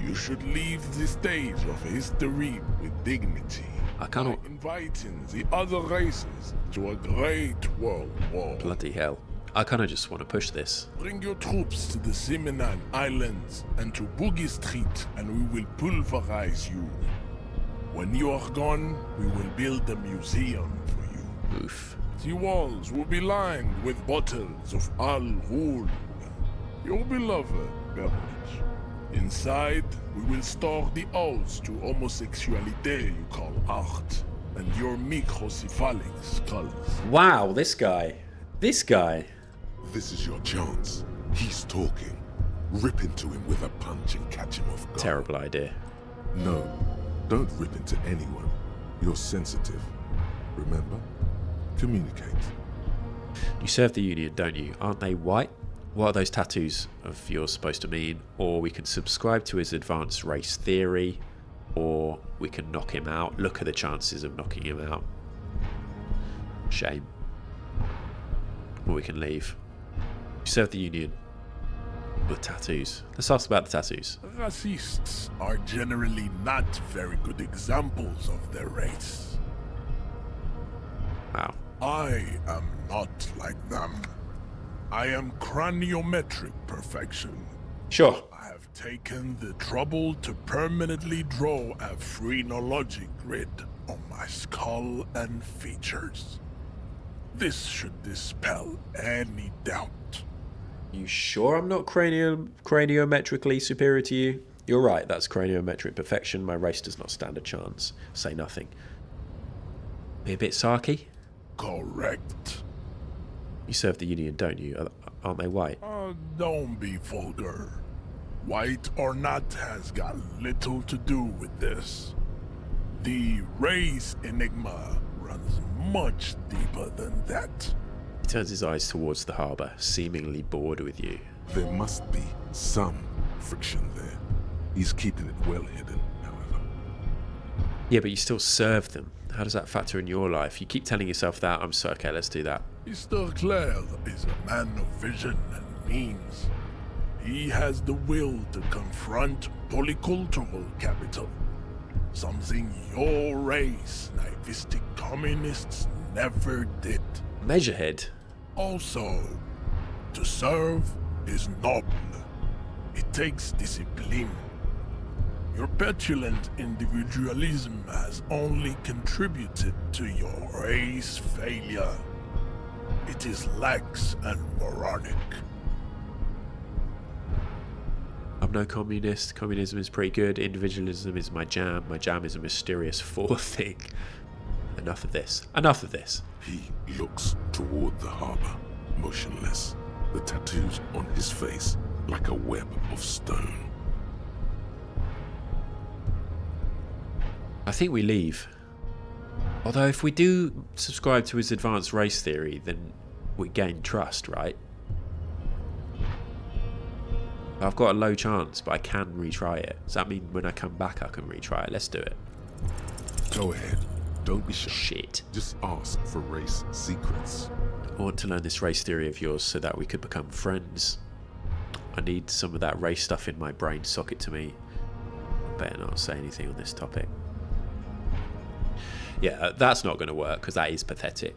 You should leave the stage of history with dignity. I cannot. By inviting the other races to a great world war. Bloody hell. I kind of just want to push this. Bring your troops to the Seminole Islands and to Boogie Street, and we will pulverize you. When you are gone, we will build a museum for you. Oof. The walls will be lined with bottles of Al-Ghul, your beloved beverage. Inside, we will store the odes to homosexuality you call art, and your microcephalic skulls. Wow, this guy. This guy. This is your chance. He's talking. Rip into him with a punch and catch him off guard. Terrible idea. No, don't rip into anyone. You're sensitive. Remember? Communicate. You serve the Union, don't you? Aren't they white? What are those tattoos of yours supposed to mean? Or we can subscribe to his advanced race theory, or we can knock him out. Look at the chances of knocking him out. Shame. Or we can leave. You serve the Union. With tattoos. Let's ask about the tattoos. Racists are generally not very good examples of their race. Wow. I am not like them. I am craniometric perfection. Sure. I have taken the trouble to permanently draw a phrenologic grid on my skull and features. This should dispel any doubt. You sure I'm not craniometrically superior to you? You're right, that's craniometric perfection. My race does not stand a chance. Say nothing. Be a bit sarky? Correct. You serve the Union, don't you? Aren't they white? Don't be vulgar. White or not has got little to do with this. The race enigma runs much deeper than that. He turns his eyes towards the harbour, seemingly bored with you. There must be some friction there. He's keeping it well hidden, however. Yeah, but you still serve them. How does that factor in your life? You keep telling yourself that. I'm so okay, let's do that. Mr. Clare is a man of vision and means. He has the will to confront polycultural capital. Something your race, naivistic communists, never did. Measurehead? Also, to serve is noble. It takes discipline. Your petulant individualism has only contributed to your race failure. It is lax and moronic. I'm no communist. Communism is pretty good. Individualism is my jam. My jam is a mysterious fourth thing. Enough of this. Enough of this. He looks toward the harbour, motionless, the tattoos on his face like a web of stone. I think we leave. Although if we do subscribe to his advanced race theory, then we gain trust, right? I've got a low chance, but I can retry it. Does that mean when I come back I can retry it? Let's do it. Go ahead. Don't be shy. Shit. Just ask for race secrets. I want to learn this race theory of yours so that we could become friends. I need some of that race stuff in my brain. Sock it to me. I better not say anything on this topic. Yeah, that's not going to work because that is pathetic.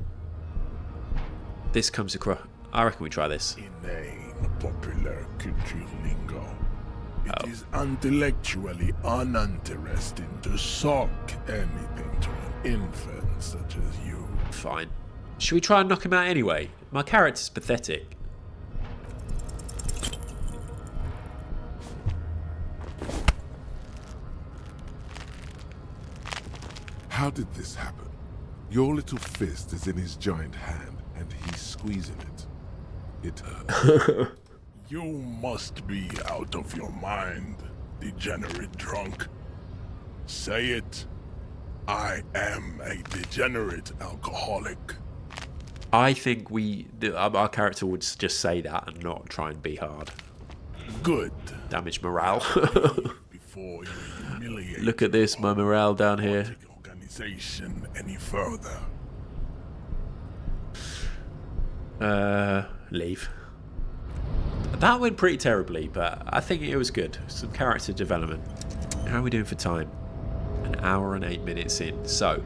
This comes across... I reckon we try this. Inane popular culture lingo. It is intellectually uninteresting to sock anything to an infant such as you. Fine. Should we try and knock him out anyway? My character's pathetic. How did this happen? Your little fist is in his giant hand, and he's squeezing it. It hurts. You must be out of your mind, degenerate drunk. Say it. I am a degenerate alcoholic. I think our character would just say that and not try and be hard. Good. Damage morale. Before you humiliate Look at this, my morale down here. Organization any further. Leave. That went pretty terribly, but I think it was good. Some character development. How are we doing for time? An hour and 8 minutes in. So,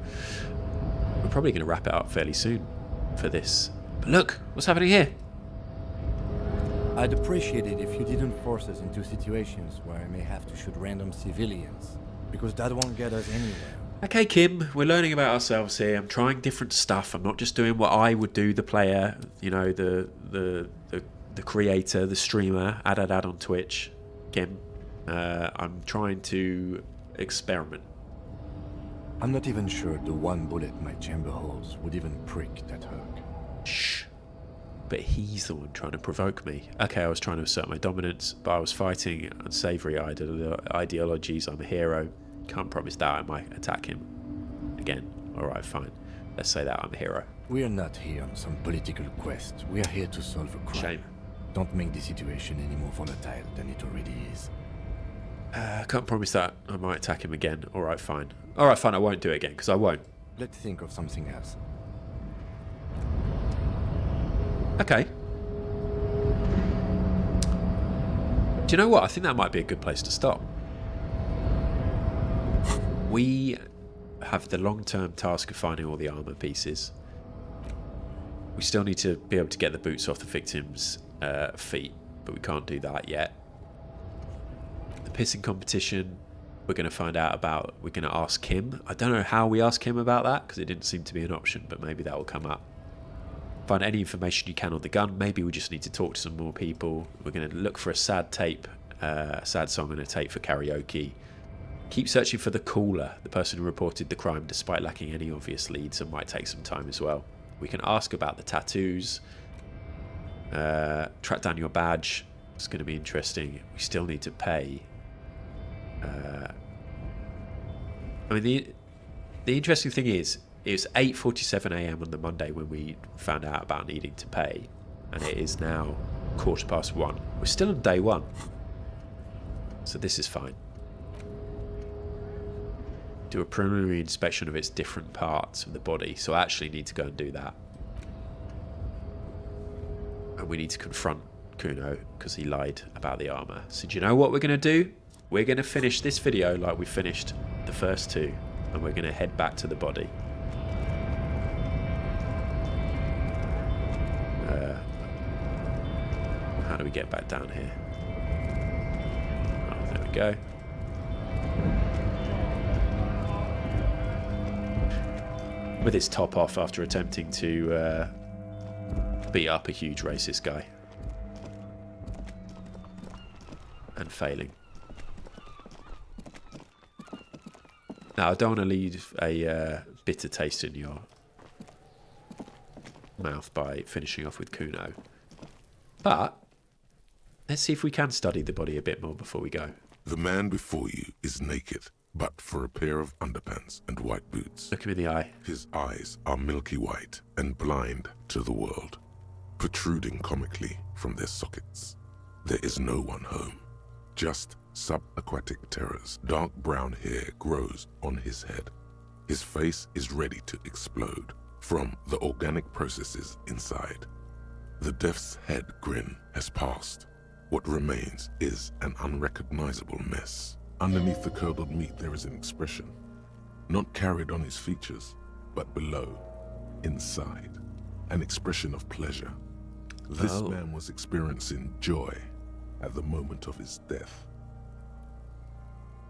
we're probably going to wrap it up fairly soon for this. But look, what's happening here? I'd appreciate it if you didn't force us into situations where I may have to shoot random civilians, because that won't get us anywhere. Okay, Kim, we're learning about ourselves here. I'm trying different stuff. I'm not just doing what I would do, the player, you know, the creator, the streamer, add on Twitch, Kim. I'm trying to experiment. I'm not even sure the one bullet my chamber holds would even prick that hug. Shh. But he's the one trying to provoke me. Okay, I was trying to assert my dominance, but I was fighting unsavory ideologies. I'm a hero. Can't promise that I might attack him again. Alright, fine. Let's say that I'm a hero. We are not here on some political quest. We are here to solve a crime. Shame. Don't make the situation any more volatile than it already is. Can't promise that I might attack him again. Alright, fine. Alright, fine, I won't do it again, because I won't. Let's think of something else. Okay. Do you know what? I think that might be a good place to stop. We have the long-term task of finding all the armour pieces. We still need to be able to get the boots off the victim's feet, but we can't do that yet. pissing competition. We're going to find out about... We're going to ask him. I don't know how we ask him about that, because it didn't seem to be an option, but maybe that will come up. Find any information you can on the gun. Maybe we just need to talk to some more people. We're going to look for a sad tape, a sad song and a tape for karaoke. Keep searching for the caller, the person who reported the crime, despite lacking any obvious leads, and might take some time as well. We can ask about the tattoos. Track down your badge. It's going to be interesting. We still need to pay. I mean, the interesting thing is, it was 8:47 a.m. on the Monday when we found out about needing to pay, and it is now 1:15. We're still on day one, so this is fine. Do a preliminary inspection of its different parts of the body, so I actually need to go and do that. And we need to confront Kuno because he lied about the armour. So do you know what we're going to do? We're going to finish this video like we finished the first two, and we're going to head back to the body. How do we get back down here? Oh, there we go. With his top off after attempting to beat up a huge racist guy. And failing. Now, I don't want to leave a bitter taste in your mouth by finishing off with Kuno. But let's see if we can study the body a bit more before we go. The man before you is naked, but for a pair of underpants and white boots. Look him in the eye. His eyes are milky white and blind to the world, protruding comically from their sockets. There is no one home, just subaquatic terrors. Dark brown hair grows on his head. His face is ready to explode from the organic processes inside. The death's head grin has passed. What remains is an unrecognizable mess. Underneath the curdled meat there is an expression, not carried on his features, but below, inside, an expression of pleasure. This man was experiencing joy at the moment of his death.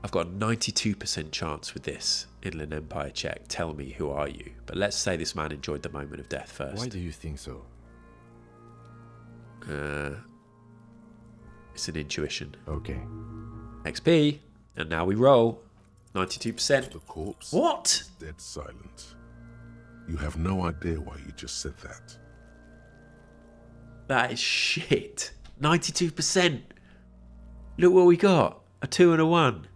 I've got a 92% chance with this Inland Empire check. Tell me, who are you? But let's say this man enjoyed the moment of death first. Why do you think so? It's an intuition. Okay. XP, and now we roll. 92%. The corpse What? is dead silent. You have no idea why you just said that. That is shit. 92%. Look what we got. A 2 and a 1.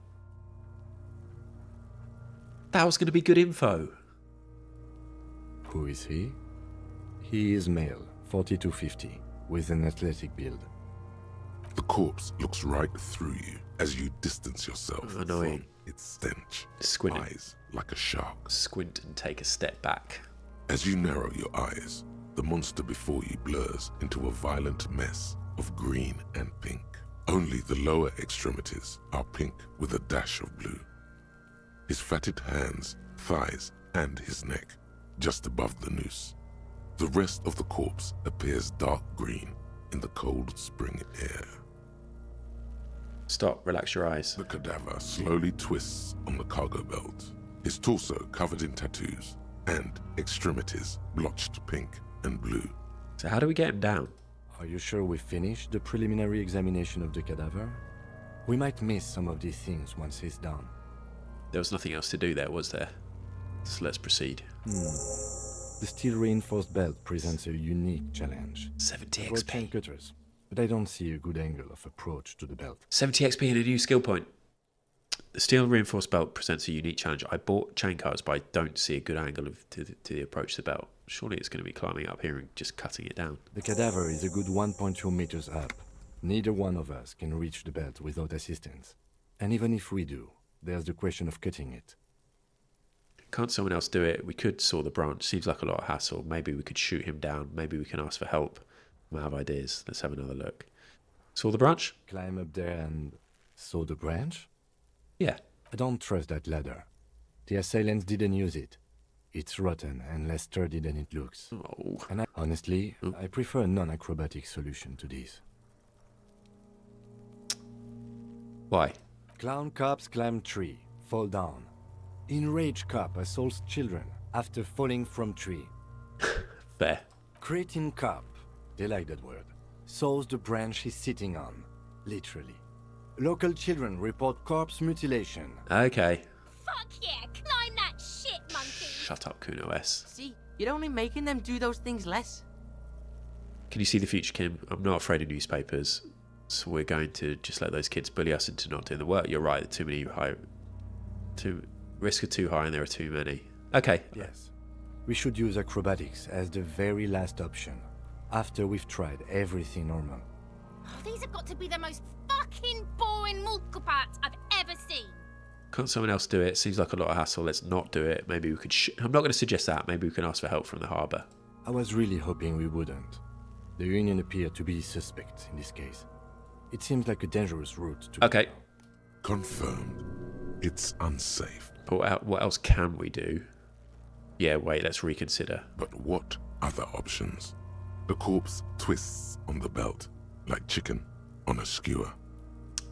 That was going to be good info. Who is he? He is male, 40-50, with an athletic build. The corpse looks right through you as you distance yourself Annoying. from its stench. Squinting. Eyes like a shark. Squint and take a step back. As you narrow your eyes, the monster before you blurs into a violent mess of green and pink. Only the lower extremities are pink with a dash of blue. His fatted hands, thighs, and his neck, just above the noose. The rest of the corpse appears dark green in the cold spring air. Stop, relax your eyes. The cadaver slowly twists on the cargo belt, his torso covered in tattoos, and extremities blotched pink and blue. So how do we get him down? Are you sure we finished the preliminary examination of the cadaver? We might miss some of these things once he's done. There was nothing else to do there, was there? So let's proceed. The steel-reinforced belt presents a unique challenge. 70 For chain XP. cutters, but I don't see a good angle of approach to the belt. 70 XP and a new skill point. The steel reinforced belt presents a unique challenge. I bought chain cutters, but I don't see a good angle to the approach to the belt. Surely it's going to be climbing up here and just cutting it down. The cadaver is a good 1.2 meters up. Neither one of us can reach the belt without assistance. And even if we do, there's the question of cutting it. Can't someone else do it? We could saw the branch. Seems like a lot of hassle. Maybe we could shoot him down. Maybe we can ask for help. I have ideas. Let's have another look. Saw the branch? Climb up there and saw the branch? Yeah. I don't trust that ladder. The assailants didn't use it. It's rotten and less sturdy than it looks. Oh. And honestly, I prefer a non-acrobatic solution to this. Why? Clown cops climb tree, fall down. Enraged cop assaults children after falling from tree. Fair. Cretin cop, they like that word, saws the branch he's sitting on, literally. Local children report corpse mutilation. Okay. Fuck yeah, climb that shit, monkey! Shut up, Kuno S. See, you're only making them do those things less. Can you see the future, Kim? I'm not afraid of newspapers, so we're going to just let those kids bully us into not doing the work. You're right. Too many risk are too high, and there are too many. Okay. Yes. We should use acrobatics as the very last option, after we've tried everything normal. Oh, these have got to be the most fucking boring multiple parts I've ever seen. Can't someone else do it? Seems like a lot of hassle. Let's not do it. Maybe we could. I'm not going to suggest that. Maybe we can ask for help from the harbour. I was really hoping we wouldn't. The Union appeared to be suspect in this case. It seems like a dangerous route to. Okay. Confirmed. It's unsafe. But what else can we do? Yeah, wait. Let's reconsider. But what other options? The corpse twists on the belt, like chicken on a skewer.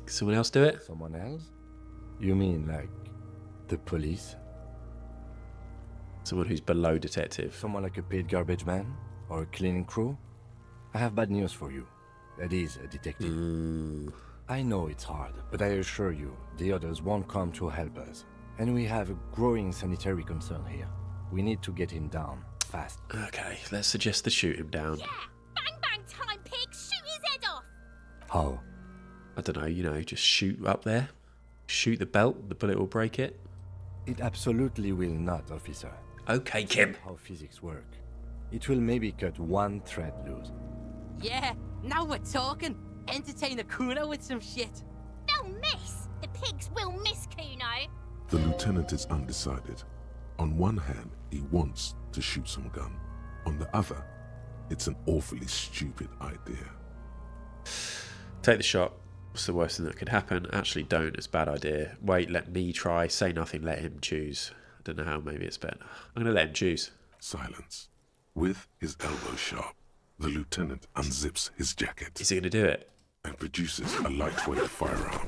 Can someone else do it? Someone else? You mean like the police? Someone who's below detective. Someone like a paid garbage man? Or a cleaning crew? I have bad news for you. That is a detective. I know it's hard, but I assure you, the others won't come to help us. And we have a growing sanitary concern here. We need to get him down, fast. Okay, let's suggest to shoot him down. Yeah, bang bang time, pig, shoot his head off! How? I don't know, just shoot up there. Shoot the belt, the bullet will break it. It absolutely will not, officer. Okay, Kim. How physics work. It will maybe cut one thread loose. Yeah, now we're talking. Entertain the Kuno with some shit. They'll miss! The pigs will miss Kuno! The lieutenant is undecided. On one hand, he wants to shoot some gun. On the other, it's an awfully stupid idea. Take the shot. What's the worst thing that could happen? Actually, don't. It's a bad idea. Wait, let me try. Say nothing. Let him choose. I don't know how. Maybe it's better. I'm going to let him choose. Silence. With his elbow sharp, the lieutenant unzips his jacket. Is he going to do it? And produces a lightweight firearm.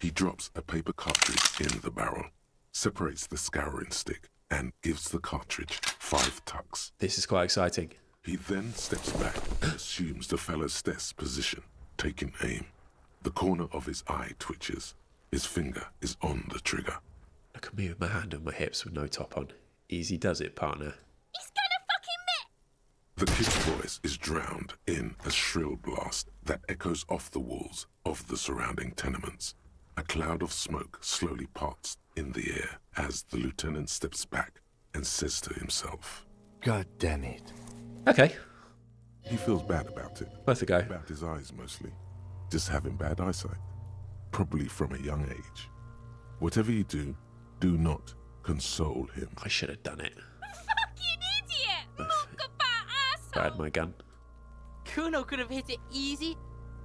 He drops a paper cartridge in the barrel, separates the scouring stick, and gives the cartridge 5 tucks. This is quite exciting. He then steps back and assumes the fellow's desk position, taking aim. The corner of his eye twitches. His finger is on the trigger. Look at me with my hand on my hips with no top on. Easy does it, partner. He's gonna fucking miss! The kid's voice is drowned in a shrill blast that echoes off the walls of the surrounding tenements. A cloud of smoke slowly parts in the air as the lieutenant steps back and says to himself, God damn it. Okay. He feels bad about it. Worth a go. About his eyes mostly. Just having bad eyesight. Probably from a young age. Whatever you do, do not console him. I should have done it. Fucking idiot! Muckabat If I had asshole! my gun. Kuno could have hit it easy,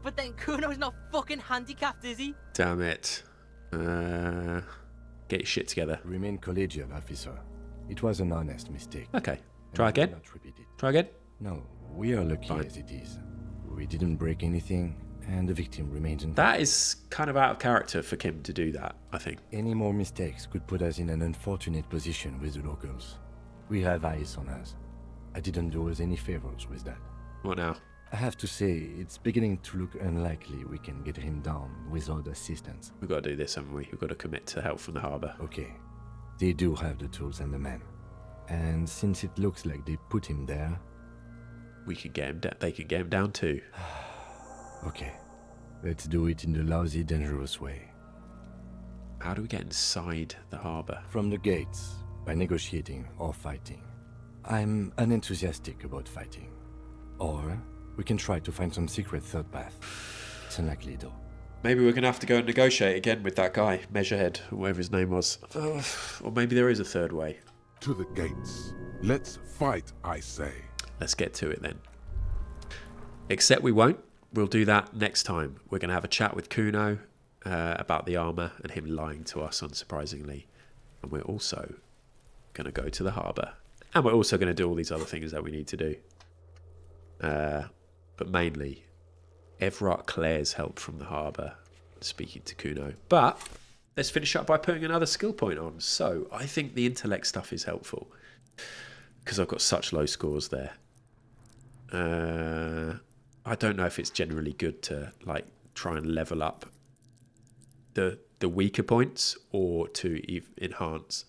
but then Kuno's not fucking handicapped, is he? Damn it. Get your shit together. Remain collegial, officer. It was an honest mistake. Okay. And Try I will again. not repeat it. Try again. No, we are lucky Fine. as it is. We didn't break anything, and the victim remains intact. That is kind of out of character for Kim to do that, I think. Any more mistakes could put us in an unfortunate position with the locals. We have eyes on us. I didn't do us any favors with that. What now? I have to say, it's beginning to look unlikely we can get him down without assistance. We've got to do this, haven't we? We've got to commit to help from the harbour. Okay, they do have the tools and the men. And since it looks like they put him there, We can get him down. They can get him down too. okay, let's do it in the lousy, dangerous way. How do we get inside the harbour? From the gates, by negotiating or fighting. I'm unenthusiastic about fighting. Or we can try to find some secret third path. It's unlikely though. Maybe we're going to have to go and negotiate again with that guy, Measurehead, or whatever his name was. Or maybe there is a third way. To the gates. Let's fight, I say. Let's get to it then. Except we won't. We'll do that next time. We're going to have a chat with Kuno about the armour and him lying to us, unsurprisingly. And we're also going to go to the harbour. And we're also going to do all these other things that we need to do. But mainly, Everard Clare's help from the harbour, speaking to Kuno. But let's finish up by putting another skill point on. So I think the intellect stuff is helpful because I've got such low scores there. I don't know if it's generally good to like try and level up the weaker points or to enhance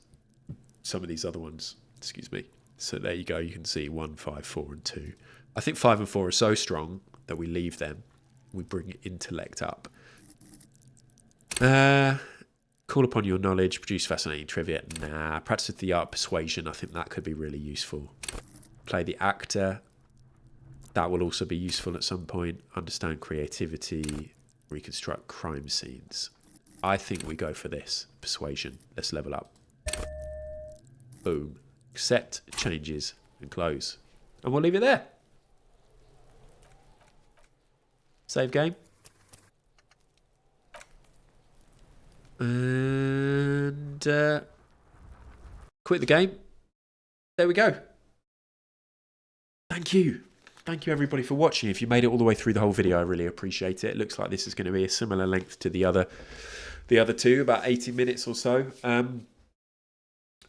some of these other ones. Excuse me. So there you go. You can see 1, 5, 4, and 2. I think 5 and 4 are so strong that we leave them. We bring intellect up. Call upon your knowledge. Produce fascinating trivia. Nah. Practice with the art persuasion. I think that could be really useful. Play the actor. That will also be useful at some point. Understand creativity. Reconstruct crime scenes. I think we go for this. Persuasion. Let's level up. Boom. Accept, changes, and close. And we'll leave it there. Save game. And quit the game. There we go. Thank you. Thank you everybody for watching. If you made it all the way through the whole video, I really appreciate it. It looks like this is going to be a similar length to the other two, about 80 minutes or so.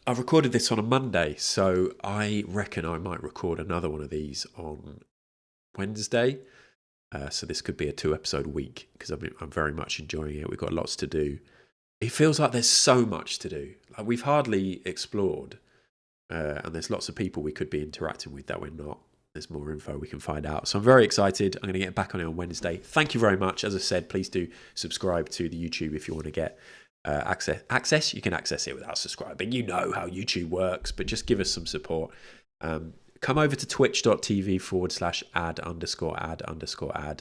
I've recorded this on a Monday, so I reckon I might record another one of these on Wednesday. So this could be a 2-episode week because I'm very much enjoying it. We've got lots to do. It feels like there's so much to do. Like we've hardly explored, and there's lots of people we could be interacting with that we're not. There's more info we can find out. So I'm very excited. I'm going to get back on it on Wednesday. Thank you very much. As I said, please do subscribe to the YouTube if you want to get access. You can access it without subscribing. You know how YouTube works, but just give us some support. Come over to twitch.tv/ad_ad_ad.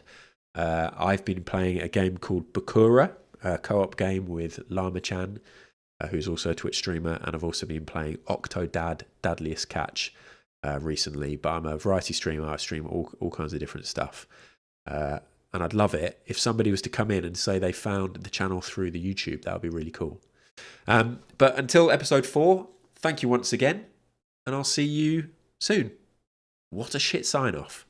I've been playing a game called Bakura, a co-op game with Llama-chan, who's also a Twitch streamer, and I've also been playing Octodad, Dadliest Catch recently, but I'm a variety streamer. I stream all kinds of different stuff. And I'd love it if somebody was to come in and say they found the channel through the YouTube. That would be really cool. But until episode 4, thank you once again, and I'll see you soon. What a shit sign off.